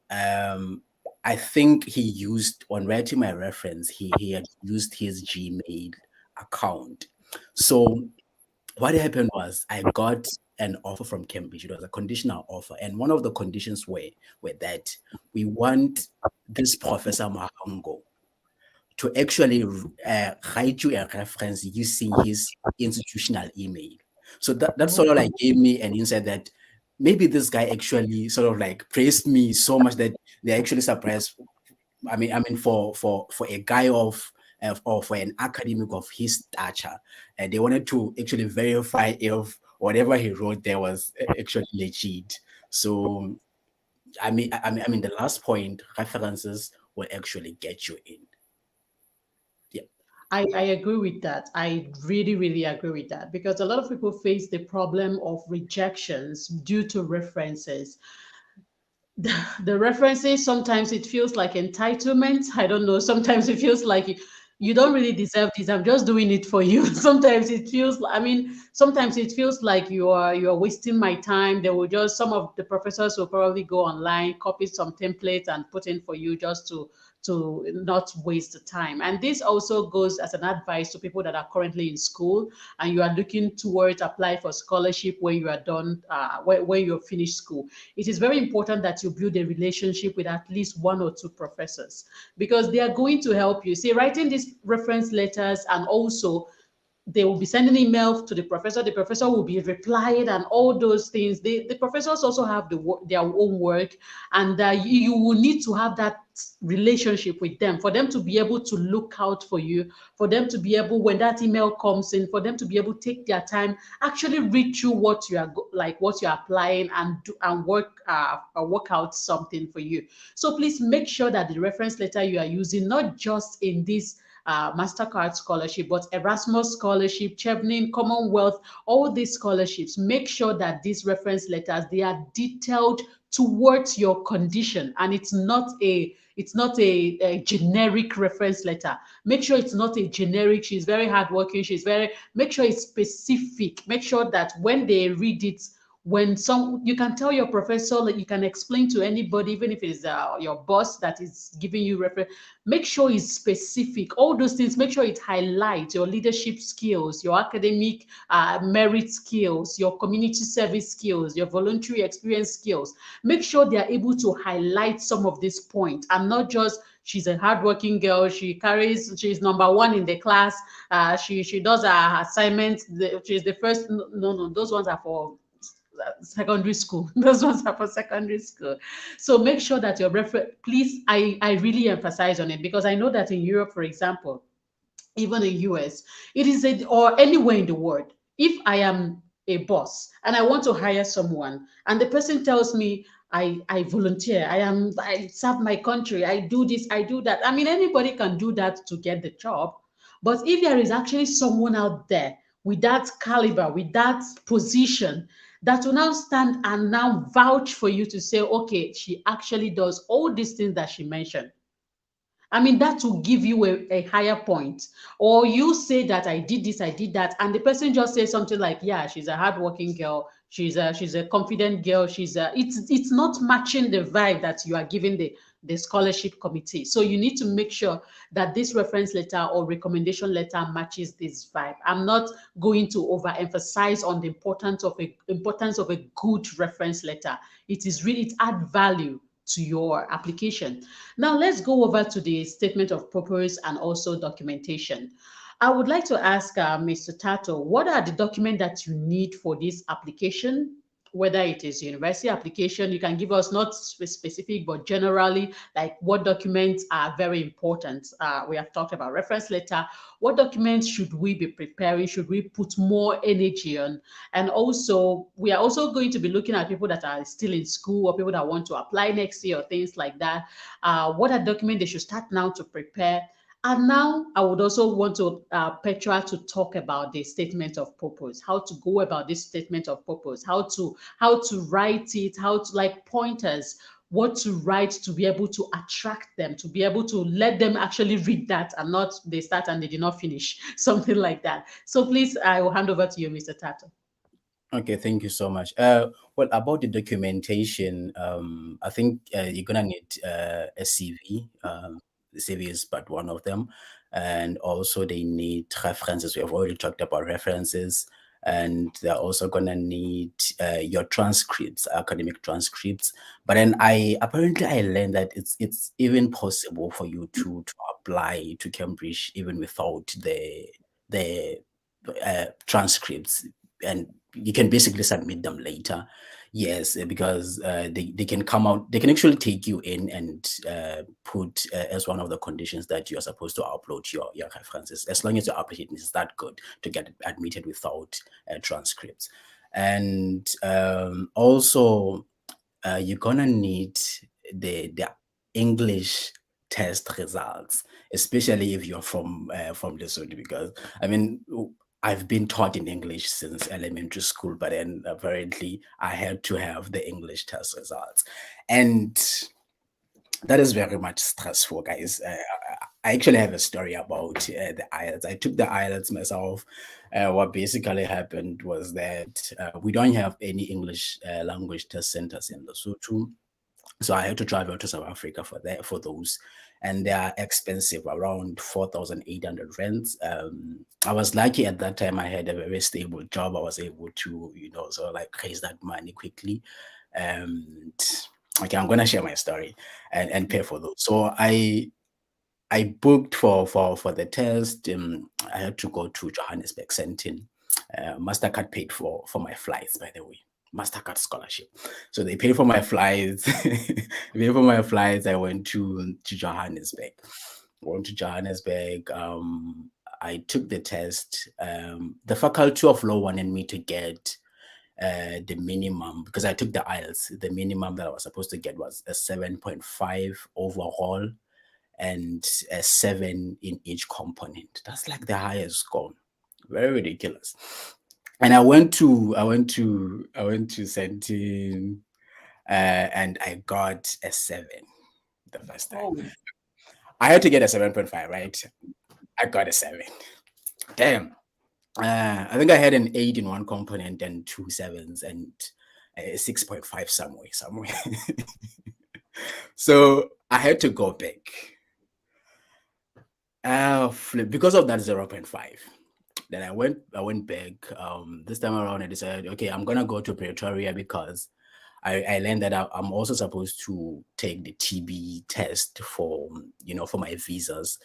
I think he used, on writing my reference, he had used his Gmail account. So what happened was I got an offer from Cambridge. It was a conditional offer. And one of the conditions were that we want this Professor Mahango to actually write you a reference using his institutional email. So that sort of like gave me an insight that maybe this guy actually sort of like praised me so much that they're actually surprised. I mean, for a guy of or for an academic of his stature, they wanted to actually verify if whatever he wrote there was actually legit. So I mean, the last point, references will actually get you in. I agree with that. I really, really agree with that because a lot of people face the problem of rejections due to references. The references, sometimes it feels like entitlement. I don't know. Sometimes it feels like you don't really deserve this. I'm just doing it for you. Sometimes it feels, I mean, sometimes it feels like you're wasting my time. They will just, some of the professors will probably go online, copy some templates and put in for you just to not waste the time. And this also goes as an advice to people that are currently in school and you are looking towards apply for scholarship when you are done, when you're finished school. It is very important that you build a relationship with at least one or two professors because they are going to help you. See, writing these reference letters and also they will be sending email to the professor. The professor will be replying and all those things. The professors also have their own work, and you will need to have that relationship with them for them to be able to look out for you, for them to be able, when that email comes in, for them to be able to take their time, actually read through what you are like what you're applying and do and work out something for you. So please make sure that the reference letter you are using, not just in this MasterCard Scholarship, but Erasmus Scholarship, Chevening, Commonwealth, all these scholarships, make sure that these reference letters, they are detailed towards your condition and it's not a generic reference letter. Make sure it's not a generic, she's very hardworking, make sure it's specific. Make sure that when they read it, when some you can tell your professor, like you can explain to anybody, even if it's your boss that is giving you reference, make sure it's specific. All those things, make sure it highlights your leadership skills, your academic merit skills, your community service skills, your voluntary experience skills. Make sure they are able to highlight some of these points and not just she's a hardworking girl, she's number one in the class, she does her assignments, she's the first. No, no, those ones are for secondary school. Those ones are for secondary school. So make sure that your reference, please, I really emphasize on it because I know that in Europe, for example, even in US, it is or anywhere in the world, if I am a boss and I want to hire someone and the person tells me I volunteer, I serve my country, I do this, I do that. I mean, anybody can do that to get the job. But if there is actually someone out there with that caliber, with that position, that will now stand and now vouch for you to say, okay, she actually does all these things that she mentioned. I mean, that will give you a higher point. Or you say that I did this, I did that, and the person just says something like, yeah, she's a hardworking girl, she's a confident girl, it's not matching the vibe that you are giving the scholarship committee. So you need to make sure that this reference letter or recommendation letter matches this vibe. I'm not going to overemphasize on the importance of a good reference letter. It adds value to your application. Now let's go over to the statement of purpose and also documentation. I would like to ask Mr. Tato, what are the documents that you need for this application? Whether it is university application, you can give us not specific, but generally, like what documents are very important. We have talked about reference letter. What documents should we be preparing? Should we put more energy on? And also, we are also going to be looking at people that are still in school or people that want to apply next year or things like that. What are documents they should start now to prepare? And now I would also want to Petra to talk about the statement of purpose, how to go about this statement of purpose, how to write it, how to like pointers, what to write to be able to attract them, to be able to let them actually read that and not they start and they did not finish, something like that. So please, I will hand over to you, Mr. Tato. Okay, thank you so much. Well, about the documentation, I think you're gonna need a CV. The CV is but one of them, and also they need references. We have already talked about references, and they're also gonna need your transcripts, academic transcripts. But then I learned that it's even possible for you to apply to Cambridge even without the transcripts, and you can basically submit them later. Yes, because they can come out, they can actually take you in and put as one of the conditions that you're supposed to upload your references, as long as your application is that good to get admitted without transcripts. And also, you're gonna need the English test results, especially if you're from Lesotho, because I mean, I've been taught in English since elementary school, but then apparently I had to have the English test results, and that is very much stressful, guys. I actually have a story about the IELTS. I took the IELTS myself. What basically happened was that we don't have any English language test centers in Lesotho. So I had to travel to South Africa for those, and they are expensive, around 4,800 rands. I was lucky at that time. I had a very stable job. I was able to, sort of like raise that money quickly. And okay, I'm gonna share my story and pay for those. So I booked for the test. I had to go to Johannesburg, Sentin. MasterCard paid for my flights, by the way. MasterCard Scholarship. So they paid for my flights. Paid for my flights. I went to Johannesburg. Went to Johannesburg. I took the test. The Faculty of Law wanted me to get the minimum, because I took the IELTS. The minimum that I was supposed to get was a 7.5 overall and a 7 in each component. That's like the highest score. Very ridiculous. And I went to Sentin, and I got a 7 the first time. Oh. I had to get a 7.5, right? I got a 7. Damn. I think I had an 8 in one component and 2 7s and a 6.5 somewhere. So I had to go back. Flip because of that 0.5. Then I went back. This time around I decided, okay, I'm gonna go to Pretoria because I learned that I'm also supposed to take the TB test for my visas.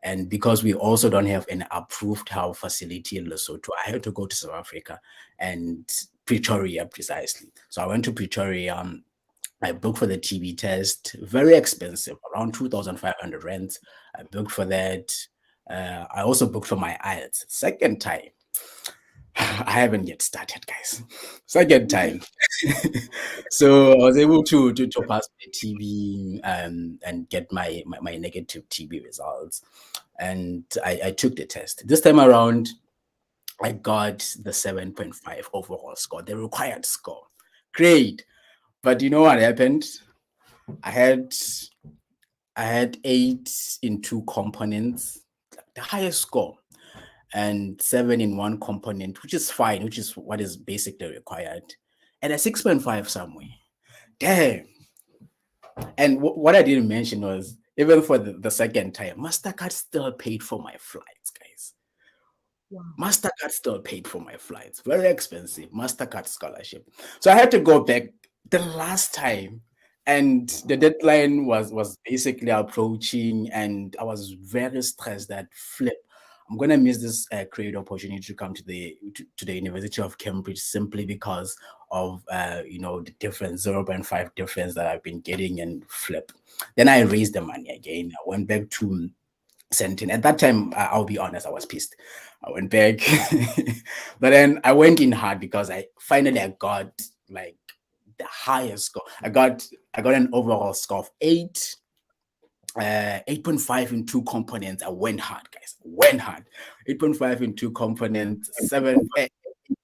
And because we also don't have an approved health facility in Lesotho, I had to go to South Africa and Pretoria precisely. So I went to Pretoria. I booked for the TB test, very expensive, around 2,500 rands. I booked for that. I also booked for my IELTS. Second time, I haven't yet started, guys. Second time. So I was able to pass the TB and get my negative TB results. And I took the test. This time around, I got the 7.5 overall score, the required score. Great. But you know what happened? I had 8 in 2 components, the highest score, and 7 in 1 component, which is fine, which is what is basically required, and a 6.5 somewhere. Damn. And what I didn't mention was, even for the second time, MasterCard still paid for my flights, guys. Wow. MasterCard still paid for my flights. Very expensive. MasterCard Scholarship. So I had to go back the last time, and the deadline was basically approaching, and I was very stressed that flip, I'm gonna miss this great opportunity to come to the University of Cambridge simply because of the difference, 0.5 difference that I've been getting, and flip. Then I raised the money again. I went back to Sentin. At that time, I'll be honest, I was pissed. I went back, but then I went in hard because I got like the highest score. I got an overall score of 8.5 in 2 components. I went hard, guys. 8.5 in 2 components, 7 in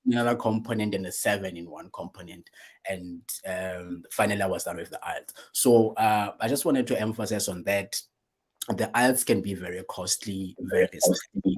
another component, and a 7 in 1 component. And finally, I was done with the IELTS. So I just wanted to emphasize on that. The IELTS can be very costly, very expensive.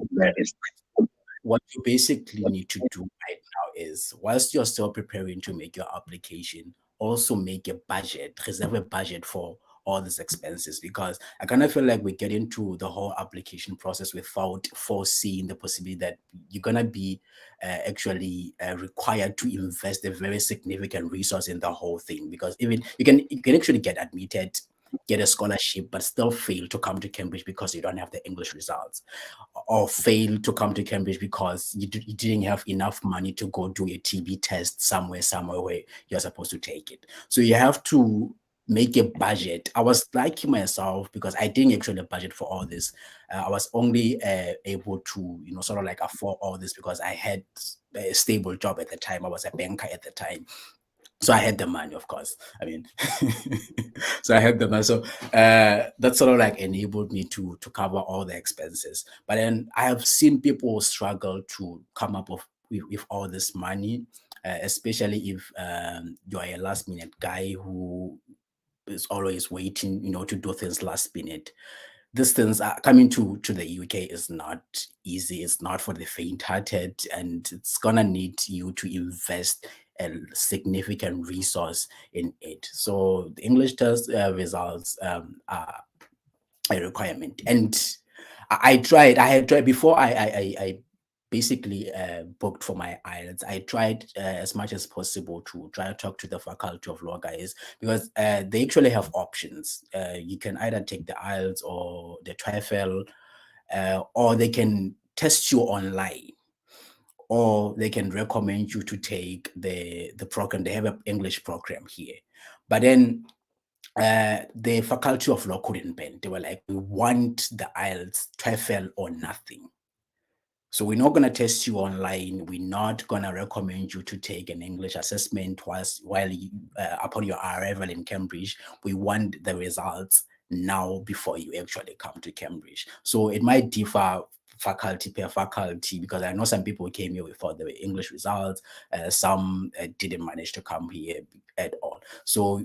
What you basically need to do right now is, whilst you're still preparing to make your application, also make a budget, reserve a budget for all these expenses, because I kind of feel like we get into the whole application process without foreseeing the possibility that you're gonna be actually required to invest a very significant resource in the whole thing. Because even you can actually get admitted, get a scholarship, but still fail to come to Cambridge because you don't have the English results, or fail to come to Cambridge because you didn't have enough money to go do a TB test somewhere where you're supposed to take it. So you have to make a budget. I was lucky myself because I didn't actually budget for all this. I was only able to, sort of like afford all this because I had a stable job at the time. I was a banker at the time. So I had the money, of course. I mean, so I had the money. So that sort of like enabled me to cover all the expenses. But then I have seen people struggle to come up with all this money, especially if you are a last minute guy who is always waiting, to do things last minute. These things are coming to the UK is not easy. It's not for the faint-hearted, and it's gonna need you to invest a significant resource in it. So the English test results are a requirement, and I tried. I had tried before. I basically booked for my IELTS. I tried as much as possible to try to talk to the Faculty of Law guys, because they actually have options. You can either take the IELTS or the TOEFL, or they can test you online, or they can recommend you to take the program. They have an English program here, but then the Faculty of Law couldn't bend. They were like, we want the IELTS, TOEFL, or nothing. So we're not going to test you online. We're not going to recommend you to take an English assessment while you, upon your arrival in Cambridge. We want the results now before you actually come to Cambridge. So it might differ faculty per faculty, because I know some people came here without the English results. Some didn't manage to come here at all. So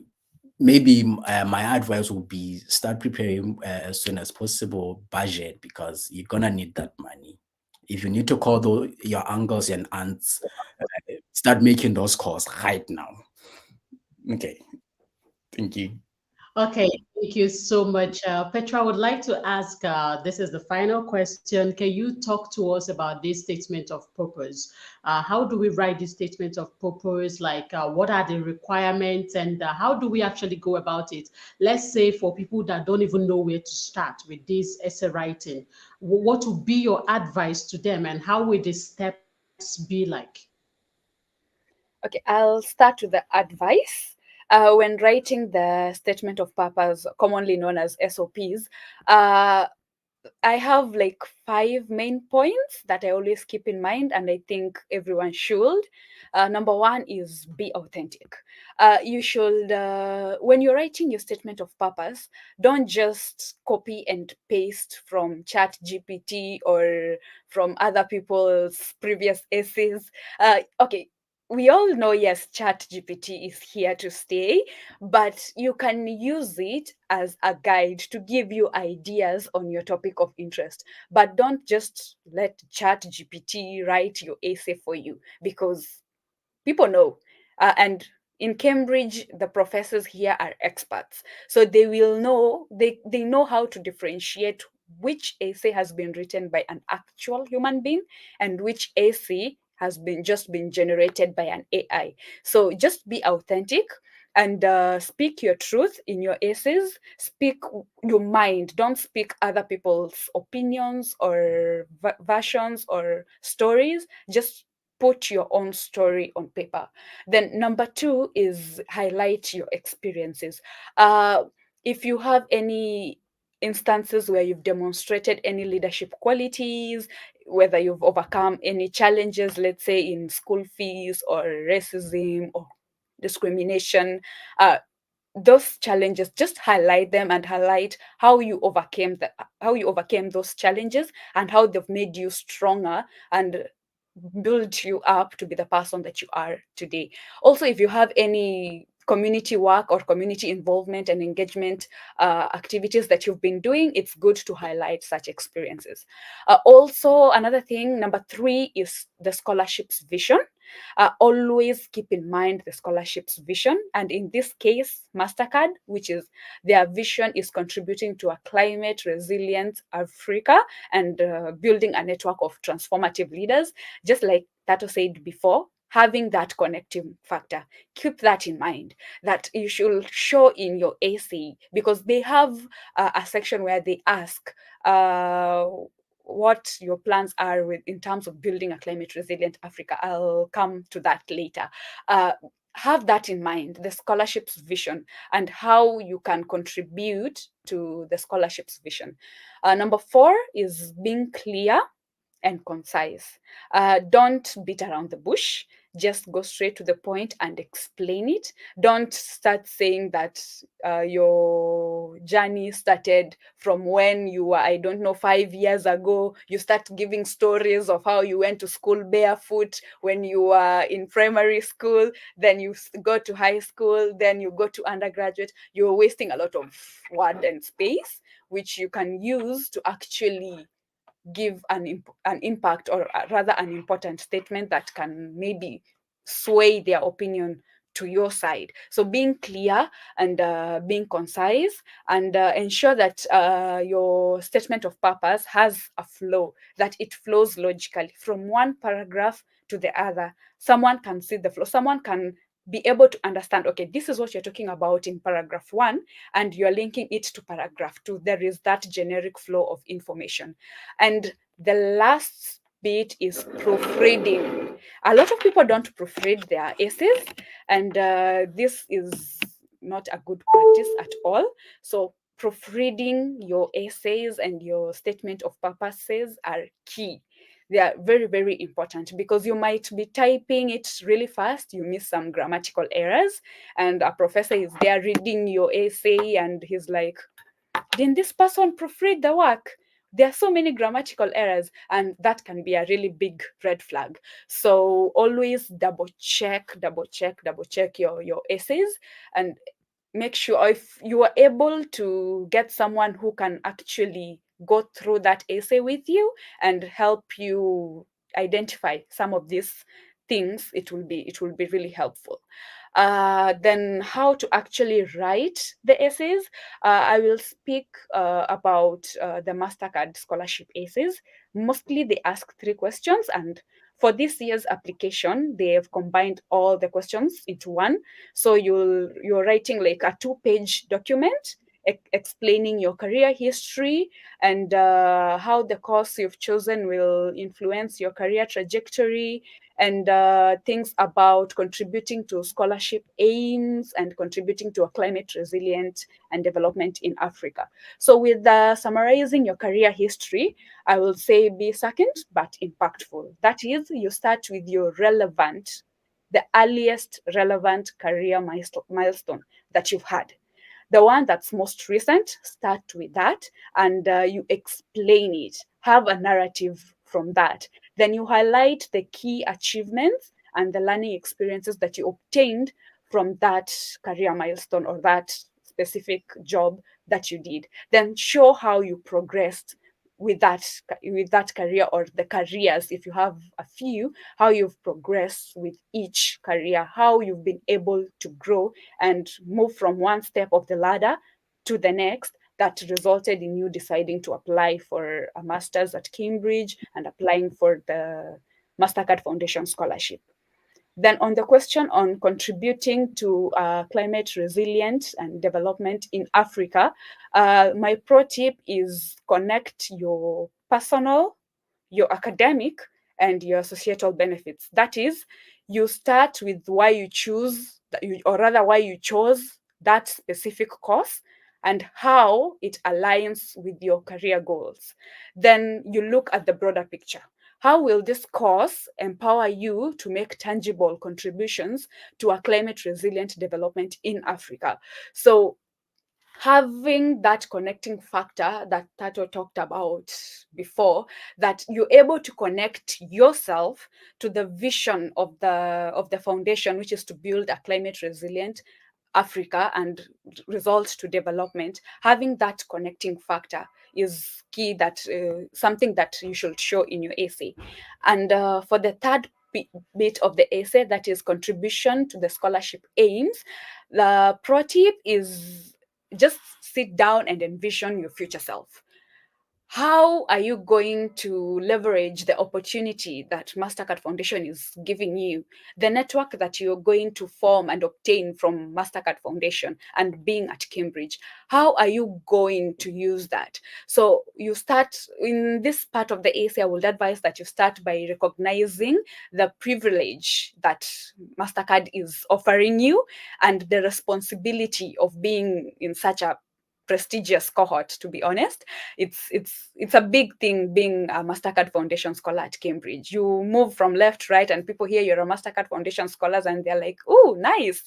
maybe my advice would be start preparing as soon as possible, budget, because you're going to need that money. If you need to call your uncles and aunts, start making those calls right now. Okay, thank you. Okay, thank you so much. Petra, I would like to ask, this is the final question. Can you talk to us about this statement of purpose? How do we write this statement of purpose? Like, what are the requirements, and how do we actually go about it? Let's say for people that don't even know where to start with this essay writing, what would be your advice to them, and how will the steps be like? Okay, I'll start with the advice. When writing the statement of purpose, commonly known as SOPs, I have like 5 main points that I always keep in mind, and I think everyone should. Number one is be authentic. You should, when you're writing your statement of purpose, don't just copy and paste from Chat GPT or from other people's previous essays. Okay, we all know, yes, Chat GPT is here to stay, but you can use it as a guide to give you ideas on your topic of interest. But don't just let Chat GPT write your essay for you, because people know. And in Cambridge, the professors here are experts. So they will know, they know how to differentiate which essay has been written by an actual human being and which essay has been generated by an AI. So just be authentic and speak your truth in your essays. Speak your mind. Don't speak other people's opinions or versions or stories. Just put your own story on paper. Then number two is highlight your experiences. If you have any instances where you've demonstrated any leadership qualities, whether you've overcome any challenges, let's say in school fees or racism or discrimination, uh, those challenges, just highlight them and highlight how you overcame those challenges and how they've made you stronger and build you up to be the person that you are today. Also, if you have any community work or community involvement and engagement activities that you've been doing, it's good to highlight such experiences. Also, another thing, number three, is the scholarship's vision. Always keep in mind the scholarship's vision. And in this case, MasterCard, which is their vision, is contributing to a climate resilient Africa and building a network of transformative leaders. Just like Tato said before, having that connecting factor, keep that in mind, that you should show in your essay, because they have a section where they ask what your plans are with in terms of building a climate resilient Africa. I'll come to that later. Have that in mind, the scholarship's vision and how you can contribute to the scholarship's vision. Number four is being clear and concise. Don't beat around the bush. just go straight to the point and explain it. Don't start saying that your journey started from when you were, I don't know, 5 years ago. You start giving stories of how you went to school barefoot when you were in primary school, then you go to high school, then you go to undergraduate. You're wasting a lot of word and space, which you can use to actually give an impact, or rather an important statement that can maybe sway their opinion to your side. So being clear and being concise, and ensure that your statement of purpose has a flow, that it flows logically from one paragraph to the other. Someone can see the flow, someone can be able to understand, okay, this is what you're talking about in paragraph 1, and you're linking it to paragraph 2. There is that generic flow of information. And the last bit is proofreading. A lot of people don't proofread their essays, and this is not a good practice at all. So proofreading your essays and your statement of purposes are key. They are very, very important, because you might be typing it really fast, you miss some grammatical errors, and a professor is there reading your essay and he's like, didn't this person proofread the work? There are so many grammatical errors, and that can be a really big red flag. So always double check your essays, and make sure if you are able to get someone who can actually go through that essay with you and help you identify some of these things, it will be really helpful. Then how to actually write the essays. I will speak about the MasterCard Scholarship essays. Mostly they ask 3 questions, and for this year's application, they have combined all the questions into one. So you're writing like a 2-page document explaining your career history and how the course you've chosen will influence your career trajectory, and things about contributing to scholarship aims and contributing to a climate resilient and development in Africa. So with summarizing your career history, I will say be succinct but impactful. That is, you start with your the earliest relevant career milestone that you've had. The one that's most recent, start with that, and you explain it. Have a narrative from that. Then you highlight the key achievements and the learning experiences that you obtained from that career milestone or that specific job that you did. Then show how you progressed with that career, or the careers, if you have a few, how you've progressed with each career, how you've been able to grow and move from one step of the ladder to the next, that resulted in you deciding to apply for a master's at Cambridge and applying for the MasterCard Foundation Scholarship. Then on the question on contributing to climate resilient and development in Africa, my pro tip is connect your personal, your academic, and your societal benefits. That is, you start with why you choose, or rather why you chose that specific course and how it aligns with your career goals. Then you look at the broader picture. How will this course empower you to make tangible contributions to a climate resilient development in Africa? So having that connecting factor that Tato talked about before, that you're able to connect yourself to the vision of the foundation, which is to build a climate resilient Africa and result to development. Having that connecting factor is key, that something that you should show in your essay. And for the third bit of the essay, that is contribution to the scholarship aims, the pro tip is just sit down and envision your future self. How are you going to leverage the opportunity that MasterCard Foundation is giving you, the network that you're going to form and obtain from MasterCard Foundation and being at Cambridge? How are you going to use that? So you start in this part of the essay. I would advise that you start by recognizing the privilege that MasterCard is offering you and the responsibility of being in such a prestigious cohort, to be honest. It's a big thing being a MasterCard Foundation scholar at Cambridge. You move from left, right, and people hear you're a MasterCard Foundation scholars, and they're like, "Oh, nice."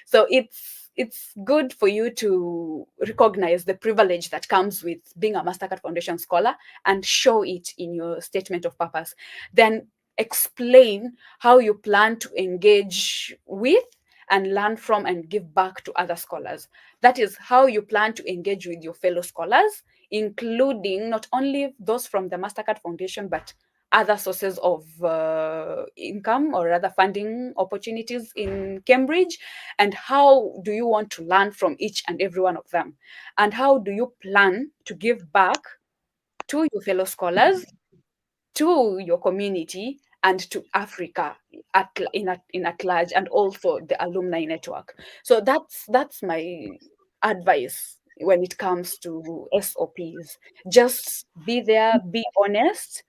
So it's good for you to recognize the privilege that comes with being a MasterCard Foundation scholar and show it in your statement of purpose. Then explain how you plan to engage with and learn from and give back to other scholars. That is how you plan to engage with your fellow scholars, including not only those from the MasterCard Foundation, but other sources of income or other funding opportunities in Cambridge. And how do you want to learn from each and every one of them? And how do you plan to give back to your fellow scholars, to your community, and to Africa at large, and also the alumni network? So that's my advice when it comes to SOPs. Just be there, be honest,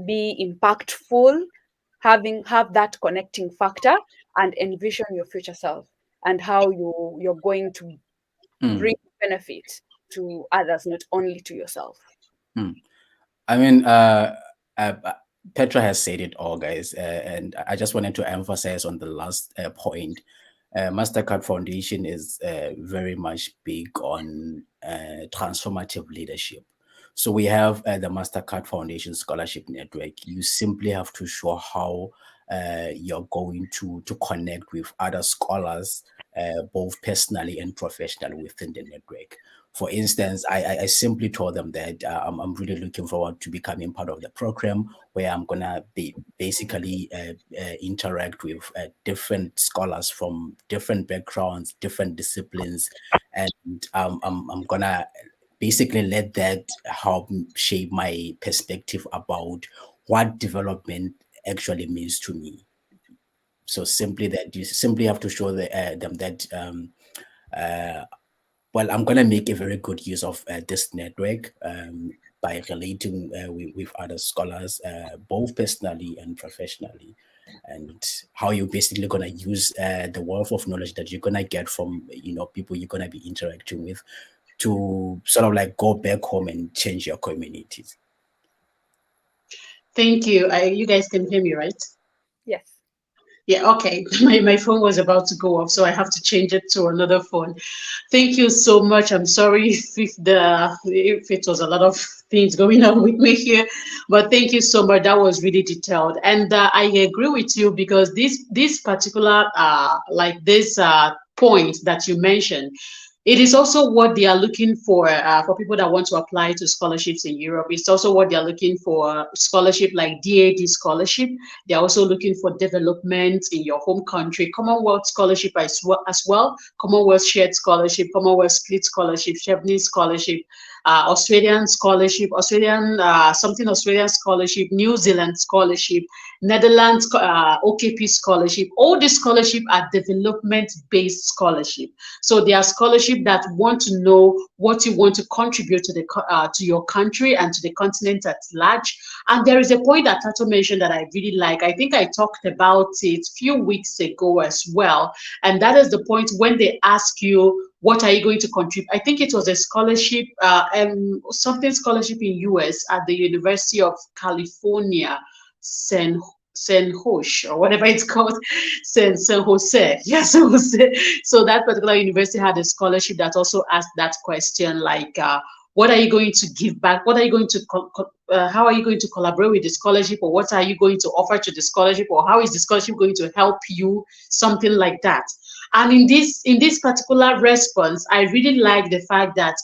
be impactful, have that connecting factor, and envision your future self and how you're going to bring benefit to others, not only to yourself. I mean, Petra has said it all, guys, and I just wanted to emphasize on the last point. MasterCard Foundation is very much big on transformative leadership. So we have the MasterCard Foundation Scholarship Network. You simply have to show how you're going to connect with other scholars, both personally and professionally within the network. For instance, I simply told them that I'm really looking forward to becoming part of the program where I'm going to be basically interact with different scholars from different backgrounds, different disciplines. And I'm going to basically let that help shape my perspective about what development actually means to me. So simply that you simply have to show them that well, I'm going to make a very good use of this network by relating with other scholars, both personally and professionally, and how you're basically going to use the wealth of knowledge that you're going to get from, people you're going to be interacting with to sort of like go back home and change your communities. Thank you. You guys can hear me, right? Yes. Yeah, okay. My phone was about to go off, so I have to change it to another phone. Thank you so much. I'm sorry if it was a lot of things going on with me here, but thank you so much. That was really detailed, and I agree with you because this particular point that you mentioned, it is also what they are looking for people that want to apply to scholarships in Europe. It's also what they're looking for, scholarship like DAD scholarship. They're also looking for development in your home country, Commonwealth scholarship as well, Commonwealth shared scholarship, Commonwealth split scholarship, Chevening scholarship, Australian scholarship, Australian scholarship, New Zealand scholarship, Netherlands OKP scholarship. All these scholarships are development-based scholarship. So they are scholarship that want to know what you want to contribute to your country and to the continent at large. And there is a point that Tato mentioned that I really like. I think I talked about it a few weeks ago as well. And that is the point when they ask you, what are you going to contribute? I think it was a scholarship, scholarship in US at the University of California, San Jose, or whatever it's called, San Jose. Yeah, San Jose. So that particular university had a scholarship that also asked that question, like, what are you going to give back? What are you going to, how are you going to collaborate with the scholarship, or what are you going to offer to the scholarship, or how is the scholarship going to help you? Something like that. And in this particular response, I really like the fact that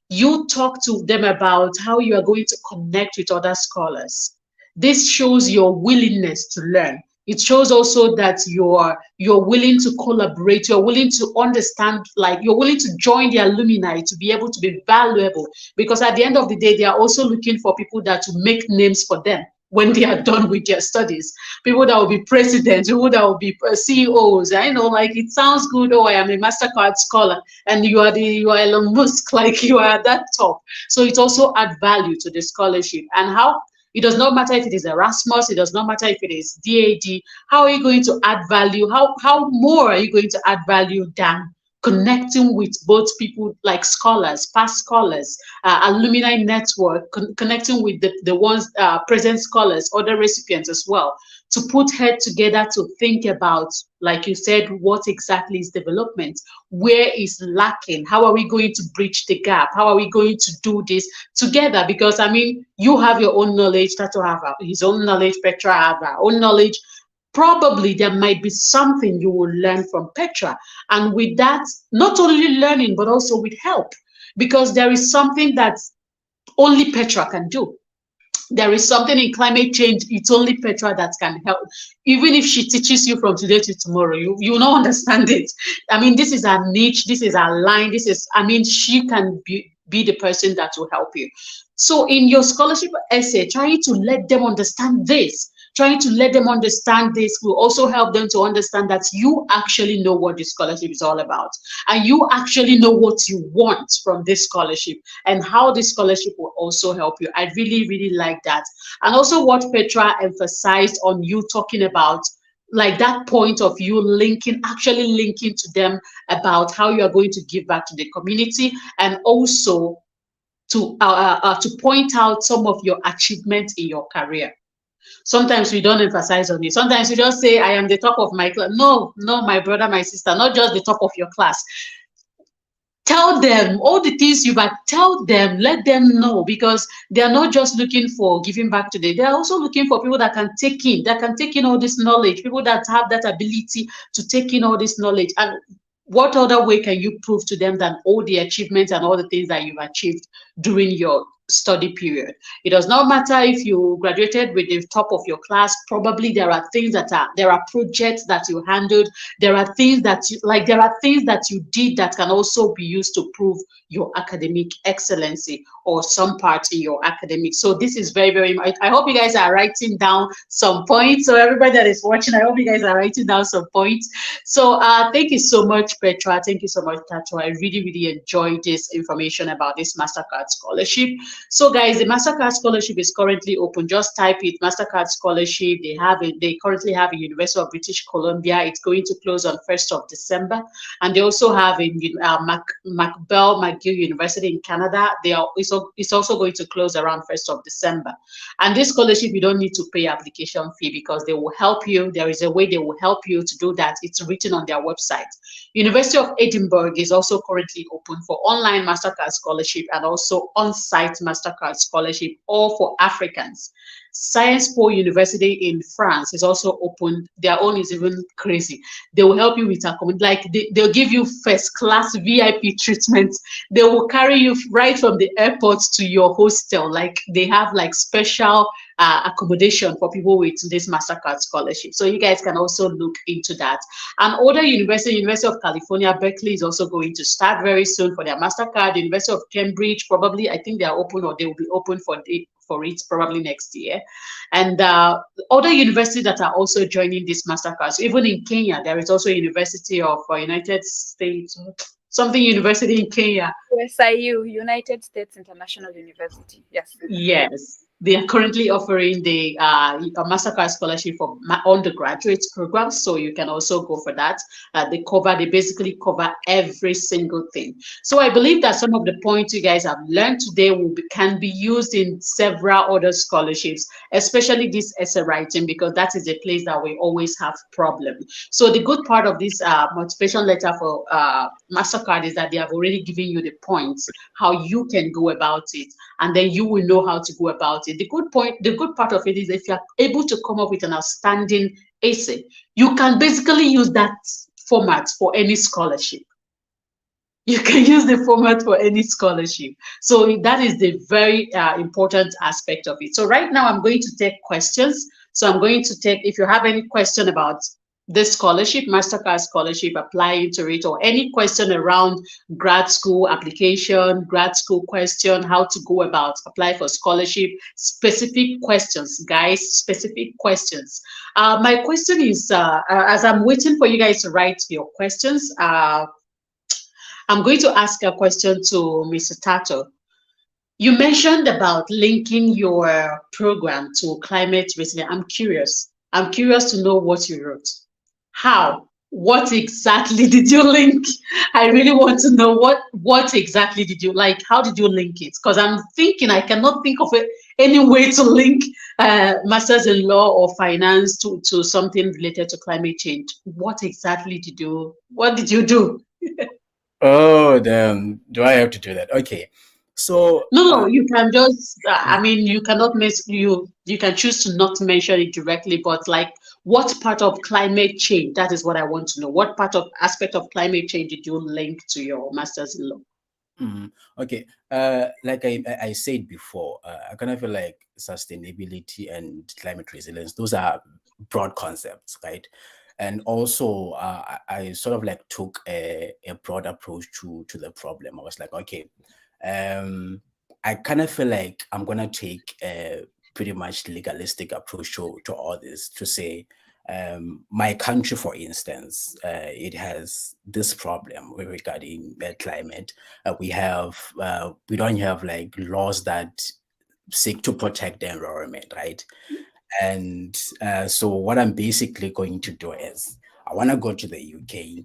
you talk to them about how you are going to connect with other scholars. This shows your willingness to learn. It shows also that you're willing to collaborate, you're willing to understand, like you're willing to join the alumni to be able to be valuable. Because at the end of the day, they are also looking for people that will make names for them when they are done with their studies. People that will be presidents, people that will be CEOs. I know, like, it sounds good. Oh, I am a MasterCard scholar, and you are Elon Musk, like you are at that top. So it also adds value to the scholarship. And how it does not matter if it is Erasmus, it does not matter if it is DAD. How are you going to add value? How more are you going to add value than connecting with both people like scholars, past scholars, alumni network, connecting with the ones, present scholars, other recipients as well, to put head together to think about, like you said, what exactly is development, where is lacking, how are we going to bridge the gap, how are we going to do this together? Because I mean, you have your own knowledge, Tato have his own knowledge, Petra have her own knowledge. Probably there might be something you will learn from Petra, and with that, not only learning but also with help, because there is something that only Petra can do. There is something in climate change, it's only Petra that can help. Even if she teaches you from today to tomorrow, you will not understand it. I mean, this is our niche, this is our line, this is, I mean, she can be the person that will help you. So in your scholarship essay, trying to let them understand this, trying to let them understand this will also help them to understand that you actually know what the scholarship is all about, and you actually know what you want from this scholarship and how this scholarship will also help you. I really, really like that. And also what Petra emphasized on you talking about, like that point of you linking, actually linking to them about how you are going to give back to the community, and also to point out some of your achievements in your career. Sometimes we don't emphasize on it. Sometimes we just say, I am the top of my class. No, no, my brother, my sister, not just the top of your class. Tell them all the things tell them, let them know, because they are not just looking for giving back today. They are also looking for people that can take in all this knowledge, people that have that ability to take in all this knowledge. And what other way can you prove to them than all the achievements and all the things that you've achieved during your study period? It does not matter if you graduated with the top of your class. Probably there are projects that you handled. There are things that you did that can also be used to prove your academic excellency or some part in your academic. So this is very, very much, I hope you guys are writing down some points. So everybody that is watching, I hope you guys are writing down some points. So thank you so much, Petra. Thank you so much, Tato. I really, really enjoyed this information about this MasterCard Scholarship. So guys, the MasterCard Scholarship is currently open. Just type it, MasterCard Scholarship. They currently have a University of British Columbia. It's going to close on 1st of December. And they also have a McGill University in Canada. It's also going to close around 1st of December. And this scholarship, you don't need to pay application fee, because they will help you. There is a way they will help you to do that. It's written on their website. University of Edinburgh is also currently open for online MasterCard Scholarship and also on-site MasterCard Scholarship, all for Africans. Sciences Po University in France is also open. Their own is even crazy. They will help you with accommodation, they'll give you first class VIP treatment. They will carry you right from the airport to your hostel. Like they have like special accommodation for people with this MasterCard Scholarship. So you guys can also look into that. And other University of California, Berkeley is also going to start very soon for their MasterCard. University of Cambridge, probably, I think they are open, or they will be open for it probably next year. And other universities that are also joining this MasterCard. So even in Kenya, there is also a University of United States, something university in Kenya. USIU, United States International University. Yes. Yes. They are currently offering the MasterCard Scholarship for undergraduate programs, so you can also go for that. They basically cover every single thing. So I believe that some of the points you guys have learned today can be used in several other scholarships, especially this essay writing, because that is a place that we always have problems. So the good part of this motivation letter for MasterCard is that they have already given you the points, how you can go about it, and then you will know how to go about it. The good part of it is if you're able to come up with an outstanding essay, you can basically use that format for any scholarship. You can use the format for any scholarship. So that is the very important aspect of it. So right now I'm going to take questions. So I'm going to take, if you have any question about this scholarship, MasterCard Scholarship, applying to it, or any question around grad school application, grad school question, how to go about apply for scholarship, specific questions, guys, specific questions. My question is, as I'm waiting for you guys to write your questions, I'm going to ask a question to Mr. Tato. You mentioned about linking your program to climate resilience. I'm curious to know what you wrote. How What exactly did you link? I really want to know what exactly did you like? How did you link it? Because I'm thinking I cannot think of any way to link masters in law or finance to something related to climate change. What exactly did you? What did you do? Oh, damn. Do I have to do that? Okay. So, No, you can just. I mean, you cannot miss you. You can choose to not mention it directly, but like, what part of climate change? That is what I want to know. What part of aspect of climate change did you link to your master's in law? okay. Like I said before, I kind of feel like sustainability and climate resilience, those are broad concepts, right? And also, I sort of like took a broad approach to the problem. I was like, okay, I kind of feel like I'm gonna take a pretty much legalistic approach to all this, to say, my country, for instance, it has this problem regarding climate. We don't have like laws that seek to protect the environment, right? And so what I'm basically going to do is I want to go to the UK,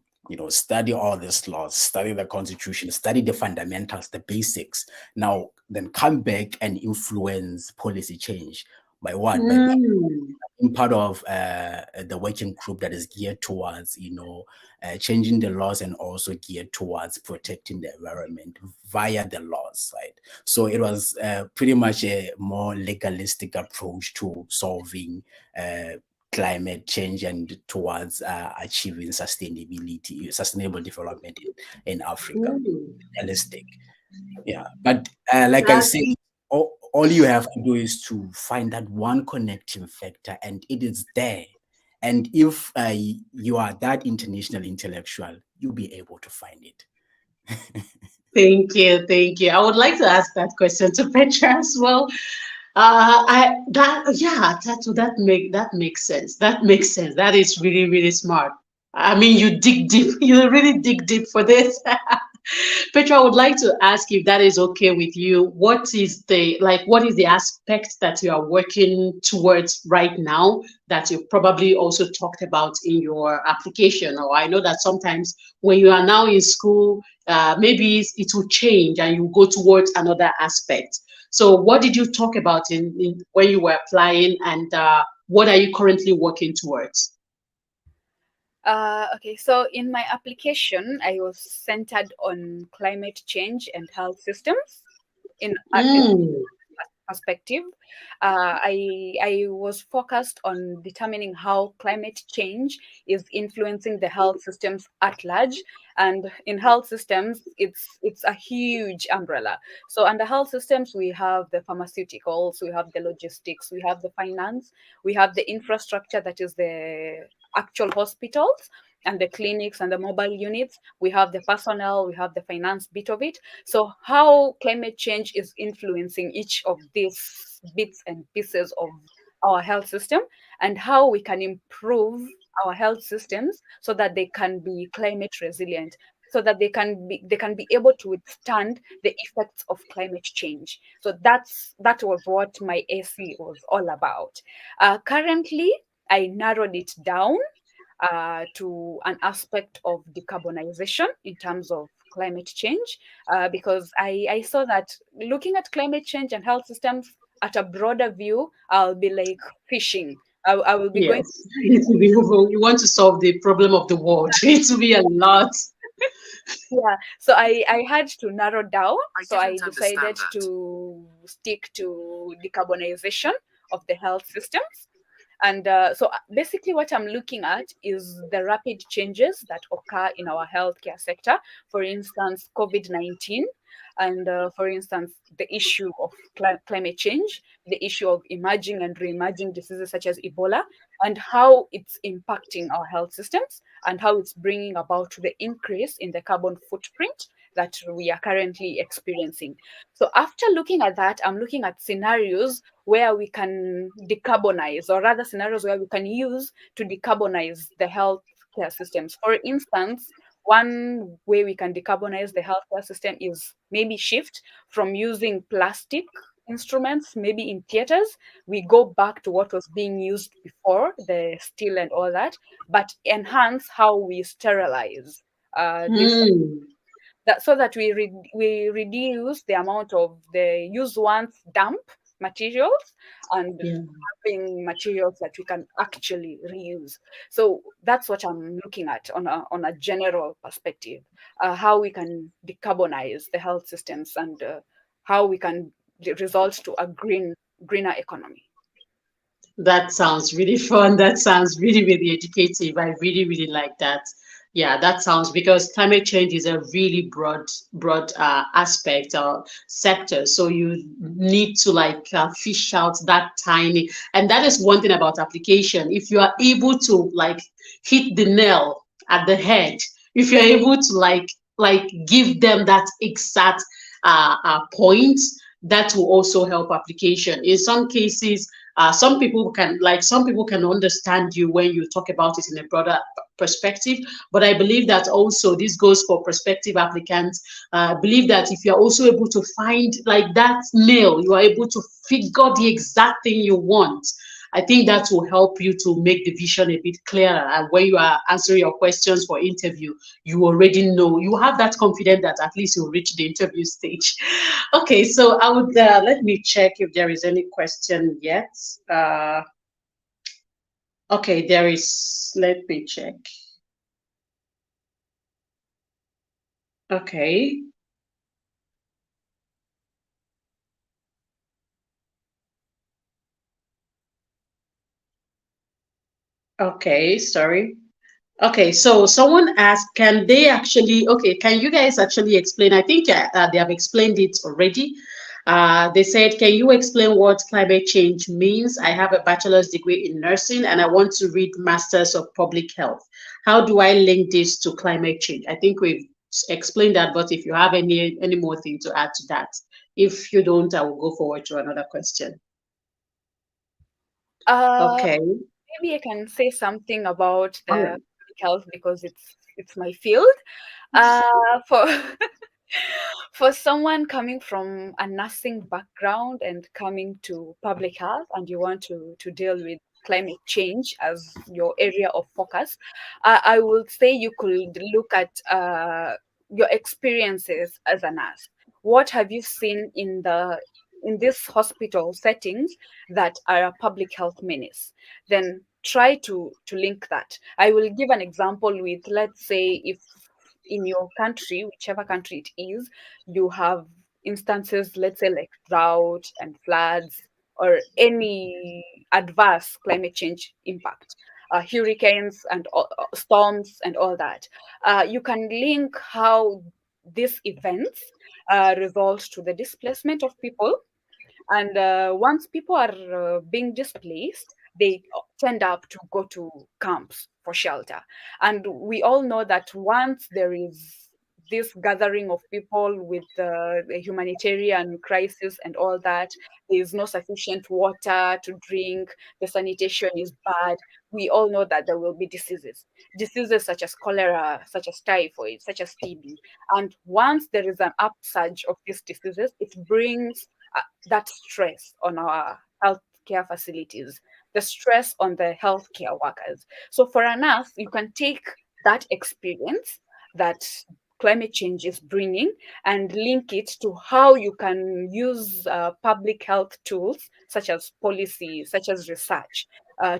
study all these laws, study the constitution, study the fundamentals, the basics. Now, then come back and influence policy change. By what? By Mm. being part of the working group that is geared towards, changing the laws, and also geared towards protecting the environment via the laws, right? So it was pretty much a more legalistic approach to solving climate change and towards achieving sustainable development in Africa. Mm. Realistic. Yeah, but like I That said, all you have to do is to find that one connecting factor, and it is there. And if you are that international intellectual, you'll be able to find it. Thank you, thank you. I would like to ask that question to Petra as well. I that yeah, that makes sense. That makes sense. That is really really smart. I mean, you dig deep. You really dig deep for this. Petra, I would like to ask if that is okay with you. What is the aspect that you are working towards right now that you probably also talked about in your application? Or I know that sometimes when you are now in school, maybe it will change and you go towards another aspect. So what did you talk about in when you were applying, and what are you currently working towards? Okay, so in my application, I was centered on climate change and health systems in Mm. perspective. I was focused on determining how climate change is influencing the health systems at large. And in health systems, it's a huge umbrella. So under health systems, we have the pharmaceuticals, we have the logistics, we have the finance, we have the infrastructure, that is the actual hospitals and the clinics and the mobile units. We have the personnel, we have the finance bit of it. So, how climate change is influencing each of these bits and pieces of our health system, and how we can improve our health systems so that they can be climate resilient, so that they can be able to withstand the effects of climate change. So that was what my AC was all about. Currently, I narrowed it down to an aspect of decarbonization in terms of climate change, because I saw that looking at climate change and health systems at a broader view, I'll be like fishing. I will be going. Yes, it will be, you want to solve the problem of the world. It will be a lot. Yeah, so I had to narrow down. So I decided to stick to decarbonization of the health systems. And basically, what I'm looking at is the rapid changes that occur in our healthcare sector. For instance, COVID-19, and for instance, the issue of climate change, the issue of emerging and re-emerging diseases such as Ebola, and how it's impacting our health systems, and how it's bringing about the increase in the carbon footprint that we are currently experiencing. So after looking at that, I'm looking at scenarios where we can decarbonize, or rather scenarios where we can use to decarbonize the healthcare systems. For instance, one way we can decarbonize the healthcare system is maybe shift from using plastic instruments, maybe in theaters, we go back to what was being used before, the steel and all that, but enhance how we sterilize this, Hmm. that so that we reduce the amount of the use once dump materials and Yeah. having materials that we can actually reuse. So that's what I'm looking at on a general perspective, how we can decarbonize the health systems and how we can result to a greener economy. That sounds really fun. That sounds really, really educative. I really, really like that. Yeah, that sounds because climate change is a really broad aspect or sector. So you need to like fish out that tiny, and that is one thing about application. If you are able to like hit the nail at the head, if you're able to like give them that exact point, that will also help application. In some cases, some people can understand you when you talk about it in a broader perspective, but I believe that also this goes for prospective applicants. I believe that if you're also able to find like that nail, you are able to figure the exact thing you want. I think that will help you to make the vision a bit clearer. And when you are answering your questions for interview, you already know, you have that confidence that at least you'll reach the interview stage. Okay, so I would let me check if there is any question yet. Okay, there is. Let me check. Okay. Okay, sorry. Okay, so someone asked, can they actually, okay, can you guys actually explain? I think they have explained it already. They said, can you explain what climate change means? I have a bachelor's degree in nursing and I want to read Masters of Public Health. How do I link this to climate change? I think we've explained that, but if you have any more thing to add to that, if you don't, I will go forward to another question. Uh, Okay. Maybe I can say something about All the right. public health because it's my field. For for someone coming from a nursing background and coming to public health, and you want to deal with climate change as your area of focus, I would say you could look at your experiences as a nurse. What have you seen in this hospital settings that are a public health menace? Then try to link that. I will give an example with, let's say, if in your country, whichever country it is, you have instances, let's say, like drought and floods or any adverse climate change impact, hurricanes and storms and all that. You can link how these events result to the displacement of people, and once people are being displaced, they tend up to go to camps for shelter. And we all know that once there is this gathering of people with the humanitarian crisis and all that, there is no sufficient water to drink, the sanitation is bad. We all know that there will be diseases such as cholera, such as typhoid, such as TB. And once there is an upsurge of these diseases, it brings that stress on our healthcare facilities, the stress on the healthcare workers. So for a nurse, you can take that experience that climate change is bringing and link it to how you can use public health tools such as policy, such as research,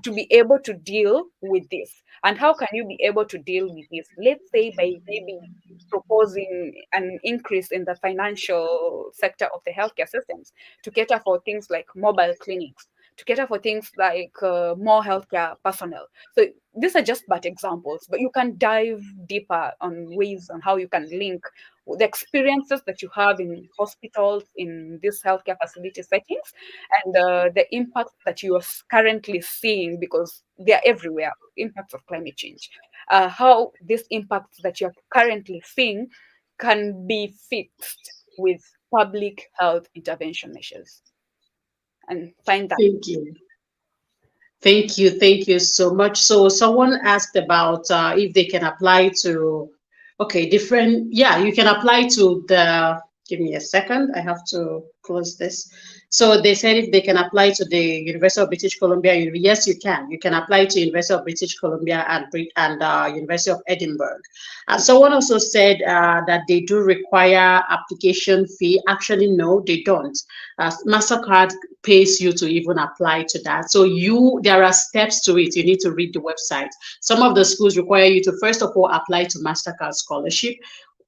to be able to deal with this. And how can you be able to deal with this? Let's say by maybe proposing an increase in the financial sector of the healthcare systems to cater for things like mobile clinics, to cater for things like more healthcare personnel. So these are just but examples, but you can dive deeper on ways on how you can link the experiences that you have in hospitals, in these healthcare facility settings, and the impact that you are currently seeing, because they are everywhere, impacts of climate change. How these impacts that you're currently seeing can be fixed with public health intervention measures, and find that. Thank you. Thank you. Thank you so much. So someone asked about if they can apply to, okay, different, yeah, you can apply to the, give me a second. I have to close this. So they said if they can apply to the University of British Columbia, yes, you can. You can apply to University of British Columbia and University of Edinburgh. And someone also said that they do require application fee. Actually, no, they don't. MasterCard pays you to even apply to that. So there are steps to it. You need to read the website. Some of the schools require you to first of all apply to MasterCard Scholarship.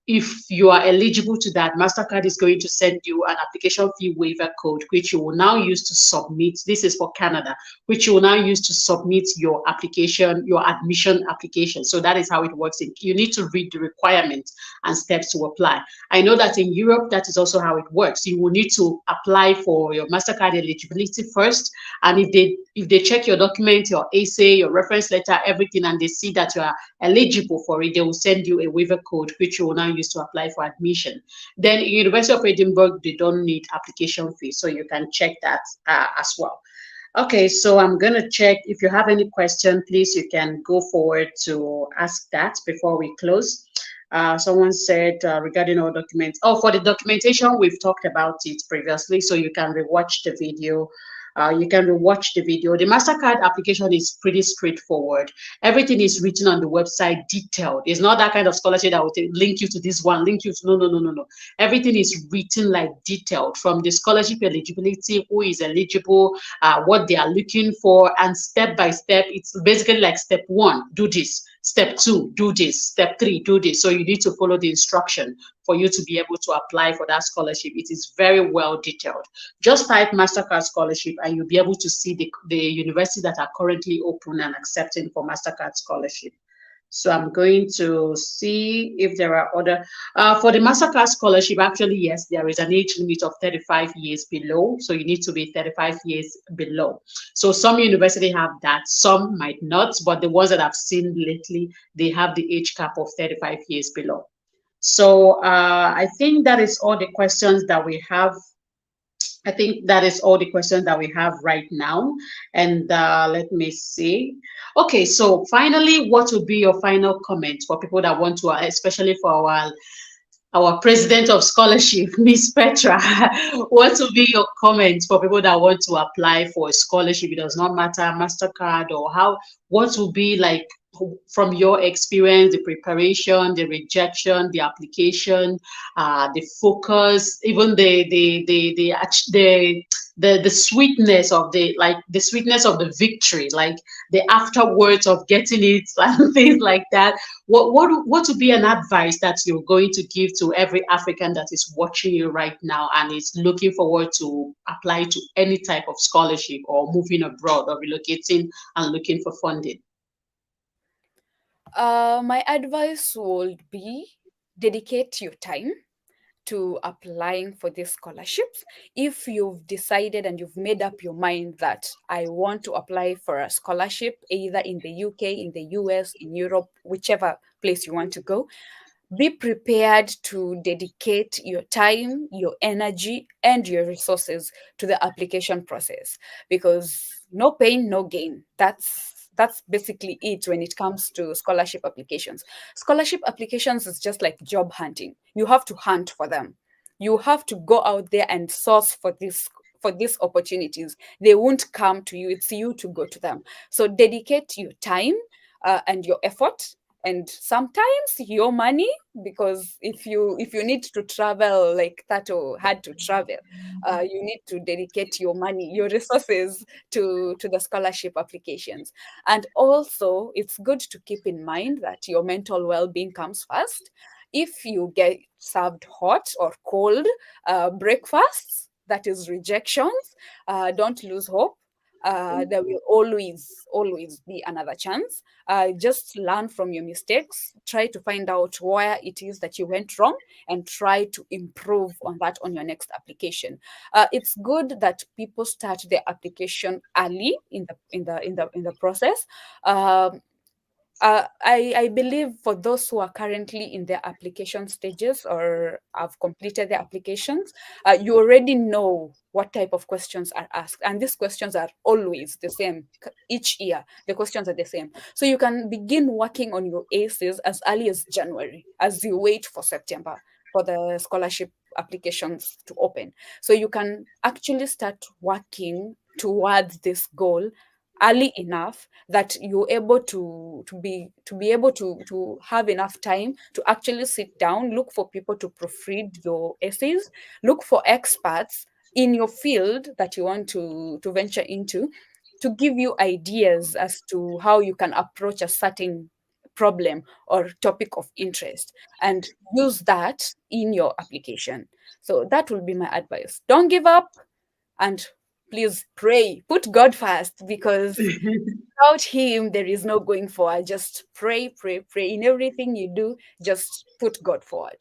If you are eligible to that, MasterCard is going to send you an application fee waiver code, which you will now use to submit. This is for Canada, which you will now use to submit your application, your admission application. So that is how it works. You need to read the requirements and steps to apply. I know that in Europe, that is also how it works. You will need to apply for your MasterCard eligibility first. And if they check your document, your essay, your reference letter, everything, and they see that you are eligible for it, they will send you a waiver code, which you will now use to apply for admission. Then University of Edinburgh, they don't need application fee, so you can check that as well. Okay, so I'm gonna check if you have any question, please, you can go forward to ask that before we close. Someone said regarding our documents. Oh, for the documentation, we've talked about it previously, so you can rewatch the video. The MasterCard application is pretty straightforward. Everything is written on the website, detailed. It's not that kind of scholarship that will link you to this one, link you to no. Everything is written like detailed, from the scholarship eligibility, who is eligible, what they are looking for, and step by step. It's basically like step 1, do this. Step 2, do this. Step 3, do this. So you need to follow the instruction for you to be able to apply for that scholarship. It is very well detailed. Just type MasterCard Scholarship and you'll be able to see the universities that are currently open and accepting for MasterCard Scholarship. So I'm going to see if there are other, for the MasterCard Scholarship, actually, yes, there is an age limit of 35 years below. So you need to be 35 years below. So some universities have that, some might not, but the ones that I've seen lately, they have the age cap of 35 years below. So I think that is all the questions that we have. I think that is all the questions that we have right now. And let me see. Okay, so finally, what would be your final comment for people that want to, especially for our president of scholarship, Miss Petra? What would be your comment for people that want to apply for a scholarship? It does not matter, MasterCard or how, what would be like, from your experience, the preparation, the rejection, the application, the focus, even the sweetness of the sweetness of the victory, like the afterwards of getting it and things like that. What would be an advice that you're going to give to every African that is watching you right now and is looking forward to apply to any type of scholarship or moving abroad or relocating and looking for funding? My advice would be dedicate your time to applying for these scholarships. If you've decided and you've made up your mind that I want to apply for a scholarship, either in the UK, in the US, in Europe, whichever place you want to go, be prepared to dedicate your time, your energy, and your resources to the application process, because no pain, no gain. That's basically it when it comes to scholarship applications. Scholarship applications is just like job hunting. You have to hunt for them. You have to go out there and source for these opportunities. They won't come to you. It's you to go to them. So dedicate your time and your effort, and sometimes your money, because if you need to travel like Tato had to travel, you need to dedicate your money, your resources to the scholarship applications. And also it's good to keep in mind that your mental well-being comes first. If you get served hot or cold breakfasts, that is rejections, don't lose hope. There will always be another chance. Just learn from your mistakes, try to find out where it is that you went wrong, and try to improve on that on your next application. It's good that people start their application early in the process. I believe for those who are currently in their application stages or have completed their applications, you already know what type of questions are asked. And these questions are always the same. Each year, the questions are the same. So you can begin working on your ACEs as early as January, as you wait for September for the scholarship applications to open. So you can actually start working towards this goal early enough that you're able to be able to have enough time to actually sit down, look for people to proofread your essays, look for experts in your field that you want to venture into, to give you ideas as to how you can approach a certain problem or topic of interest, and use that in your application. So that will be my advice. Don't give up, and please pray. Put God first, because without him there is no going forward. Just pray, pray, pray. In everything you do, just put God forward.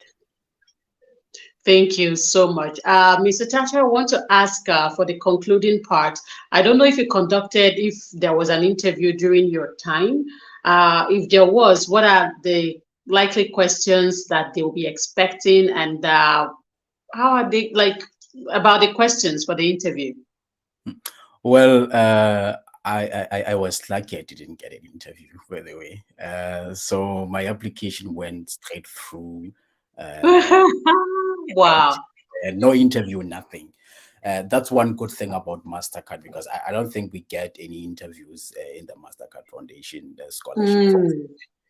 Thank you so much. Mr. Chacha, I want to ask for the concluding part. I don't know if you conducted, if there was an interview during your time. If there was, what are the likely questions that they will be expecting, and how are they, like, about the questions for the interview? Well, I was lucky I didn't get an interview, by the way. So my application went straight through. Wow. No interview, nothing. That's one good thing about MasterCard, because I don't think we get any interviews in the MasterCard Foundation scholarship process.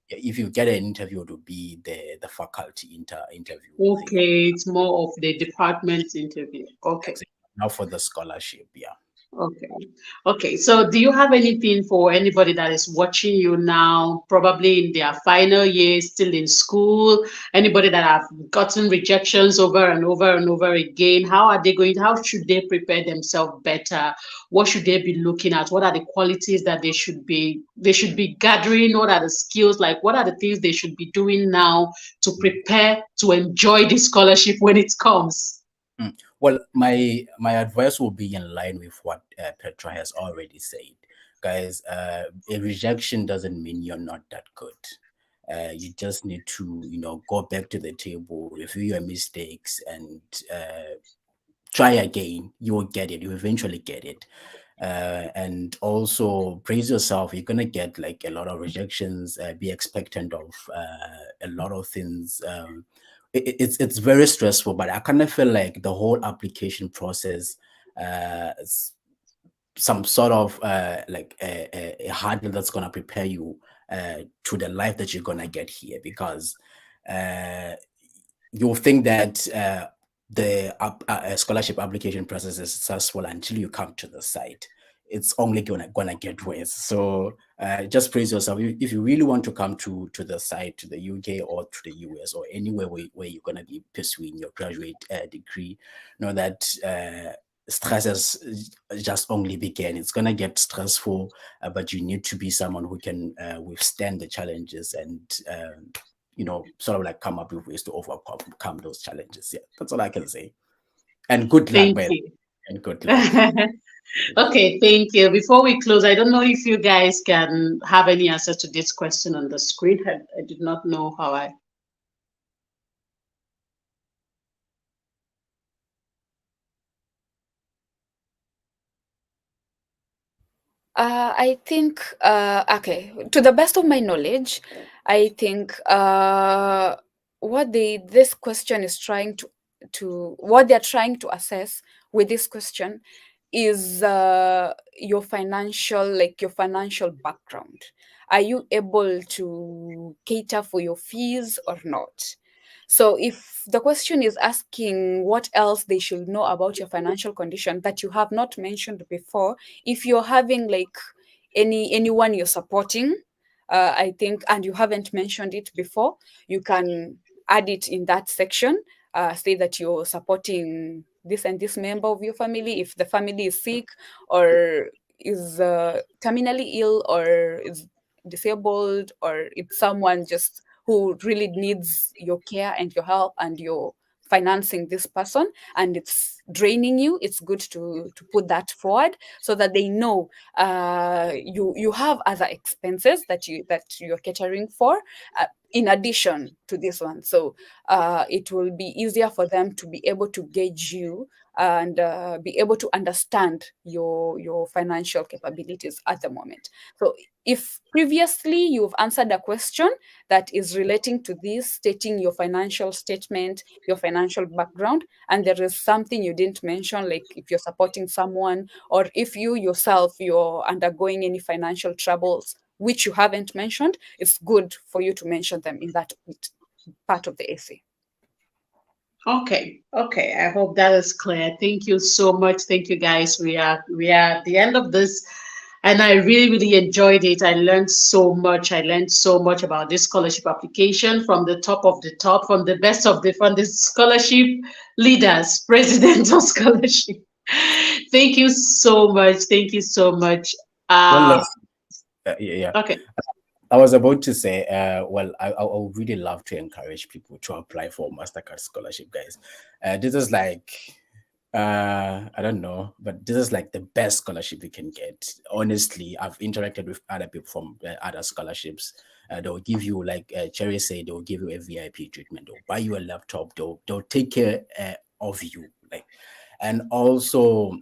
If you get an interview, it will be the faculty interview. Okay, it's more of the department interview. Okay. Exactly. Now for the scholarship, yeah. Okay. Okay. So do you have anything for anybody that is watching you now, probably in their final year, still in school, anybody that have gotten rejections over and over and over again? How should they prepare themselves better? What should they be looking at? What are the qualities that they should be gathering? What are the skills? Like, what are the things they should be doing now to prepare to enjoy the scholarship when it comes? Well, my advice will be in line with what Petra has already said. Guys, a rejection doesn't mean you're not that good. You just need to, go back to the table, review your mistakes, and try again. You will get it. You eventually get it. And also praise yourself. You're gonna get like a lot of rejections. Be expectant of a lot of things. It's very stressful, but I kind of feel like the whole application process is some sort of like a hurdle that's gonna prepare you to the life that you're gonna get here, because you'll think that the scholarship application process is successful until you come to the site. It's only gonna get worse. So just praise yourself. If you really want to come to the site, to the UK or to the US or anywhere where you're gonna be pursuing your graduate degree, know that stress has just only began. It's gonna get stressful, but you need to be someone who can withstand the challenges and sort of like come up with ways to overcome those challenges. Yeah, that's all I can say. And good luck, Thank you. and good luck. Okay, thank you. Before we close, I don't know if you guys can have any answer to this question on the screen. I did not know how I. I think, okay, to the best of my knowledge, I think this question is trying what they're trying to assess with this question is your financial background. Are you able to cater for your fees or not? So if the question is asking what else they should know about your financial condition that you have not mentioned before, if you're having like anyone you're supporting, I think, and you haven't mentioned it before, you can add it in that section. Say that you're supporting this and this member of your family. If the family is sick or is terminally ill or is disabled, or it's someone just who really needs your care and your help, and you're financing this person and it's draining you, it's good to put that forward so that they know you have other expenses that you're catering for in addition to this one. So it will be easier for them to be able to gauge you and be able to understand your financial capabilities at the moment. So if previously you've answered a question that is relating to this, stating your financial statement, your financial background, and there is something you didn't mention, like if you're supporting someone, or if you yourself, you're undergoing any financial troubles which you haven't mentioned, it's good for you to mention them in that part of the essay. Okay, okay. I hope that is clear. Thank you so much. Thank you, guys. We are at the end of this, and I really really enjoyed it. I learned so much. I learned so much about this scholarship application from the top of the top, from the best of the from the scholarship leaders, president of scholarship. Thank you so much. Thank you so much. Well, Uh, yeah. okay. I was about to say, well, I would really love to encourage people to apply for MasterCard Scholarship, guys. This is like, I don't know, but this is like the best scholarship you can get. Honestly, I've interacted with other people from other scholarships. They'll give you, like Cherry said, they'll give you a VIP treatment. They'll buy you a laptop. They'll take care of you, like, and also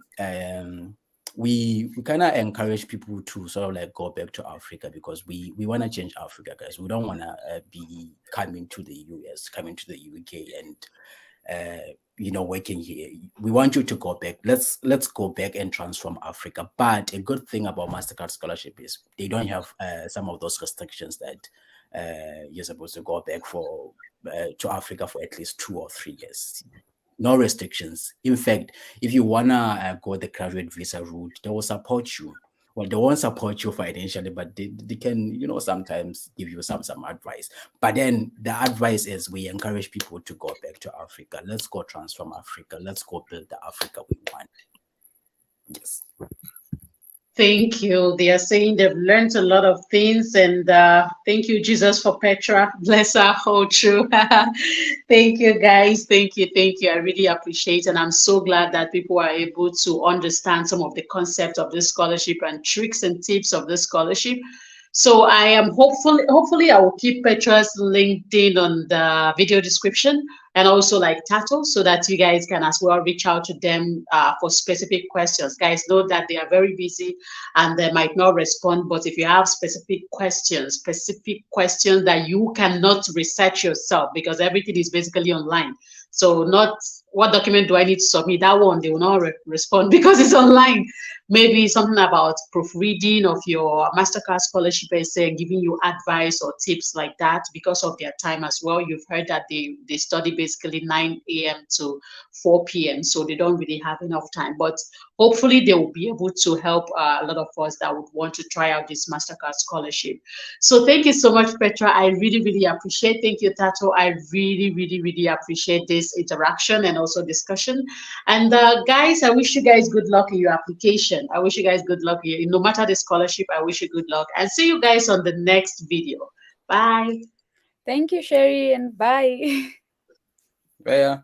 we kind of encourage people to sort of like go back to Africa, because we want to change Africa, guys. We don't want to be coming to the US, coming to the UK, and working here. We want you to go back. Let's go back and transform Africa. But a good thing about MasterCard Scholarship is they don't have some of those restrictions that you're supposed to go back for to Africa for at least 2 or 3 years. No restrictions. In fact, if you wanna go the graduate visa route, they will support you. Well, they won't support you financially, but they can, sometimes give you some advice. But then the advice is we encourage people to go back to Africa. Let's go transform Africa. Let's go build the Africa we want. Yes. Thank you. They are saying they've learned a lot of things, and thank you, Jesus, for Petra. Bless her whole true. Thank you, guys. Thank you. Thank you. I really appreciate it. And I'm so glad that people are able to understand some of the concepts of this scholarship and tricks and tips of this scholarship. So I am hopefully I will keep Petra's LinkedIn on the video description, and also like Tato, so that you guys can as well reach out to them for specific questions. Guys, know that they are very busy and they might not respond, but if you have specific questions that you cannot research yourself, because everything is basically online. So not what document do I need to submit? That one, they will not respond because it's online. Maybe something about proofreading of your MasterCard scholarship essay, giving you advice or tips like that because of their time as well. You've heard that they study basically 9 a.m. to 4 p.m. So they don't really have enough time. But hopefully they will be able to help a lot of us that would want to try out this MasterCard scholarship. So thank you so much, Petra. I really, really appreciate. Thank you, Tato. I really, really, really appreciate this interaction and also discussion. And guys, I wish you guys good luck in your application. I wish you guys good luck. No matter the scholarship, I wish you good luck. And see you guys on the next video. Bye. Thank you, Sherry, and bye. Yeah.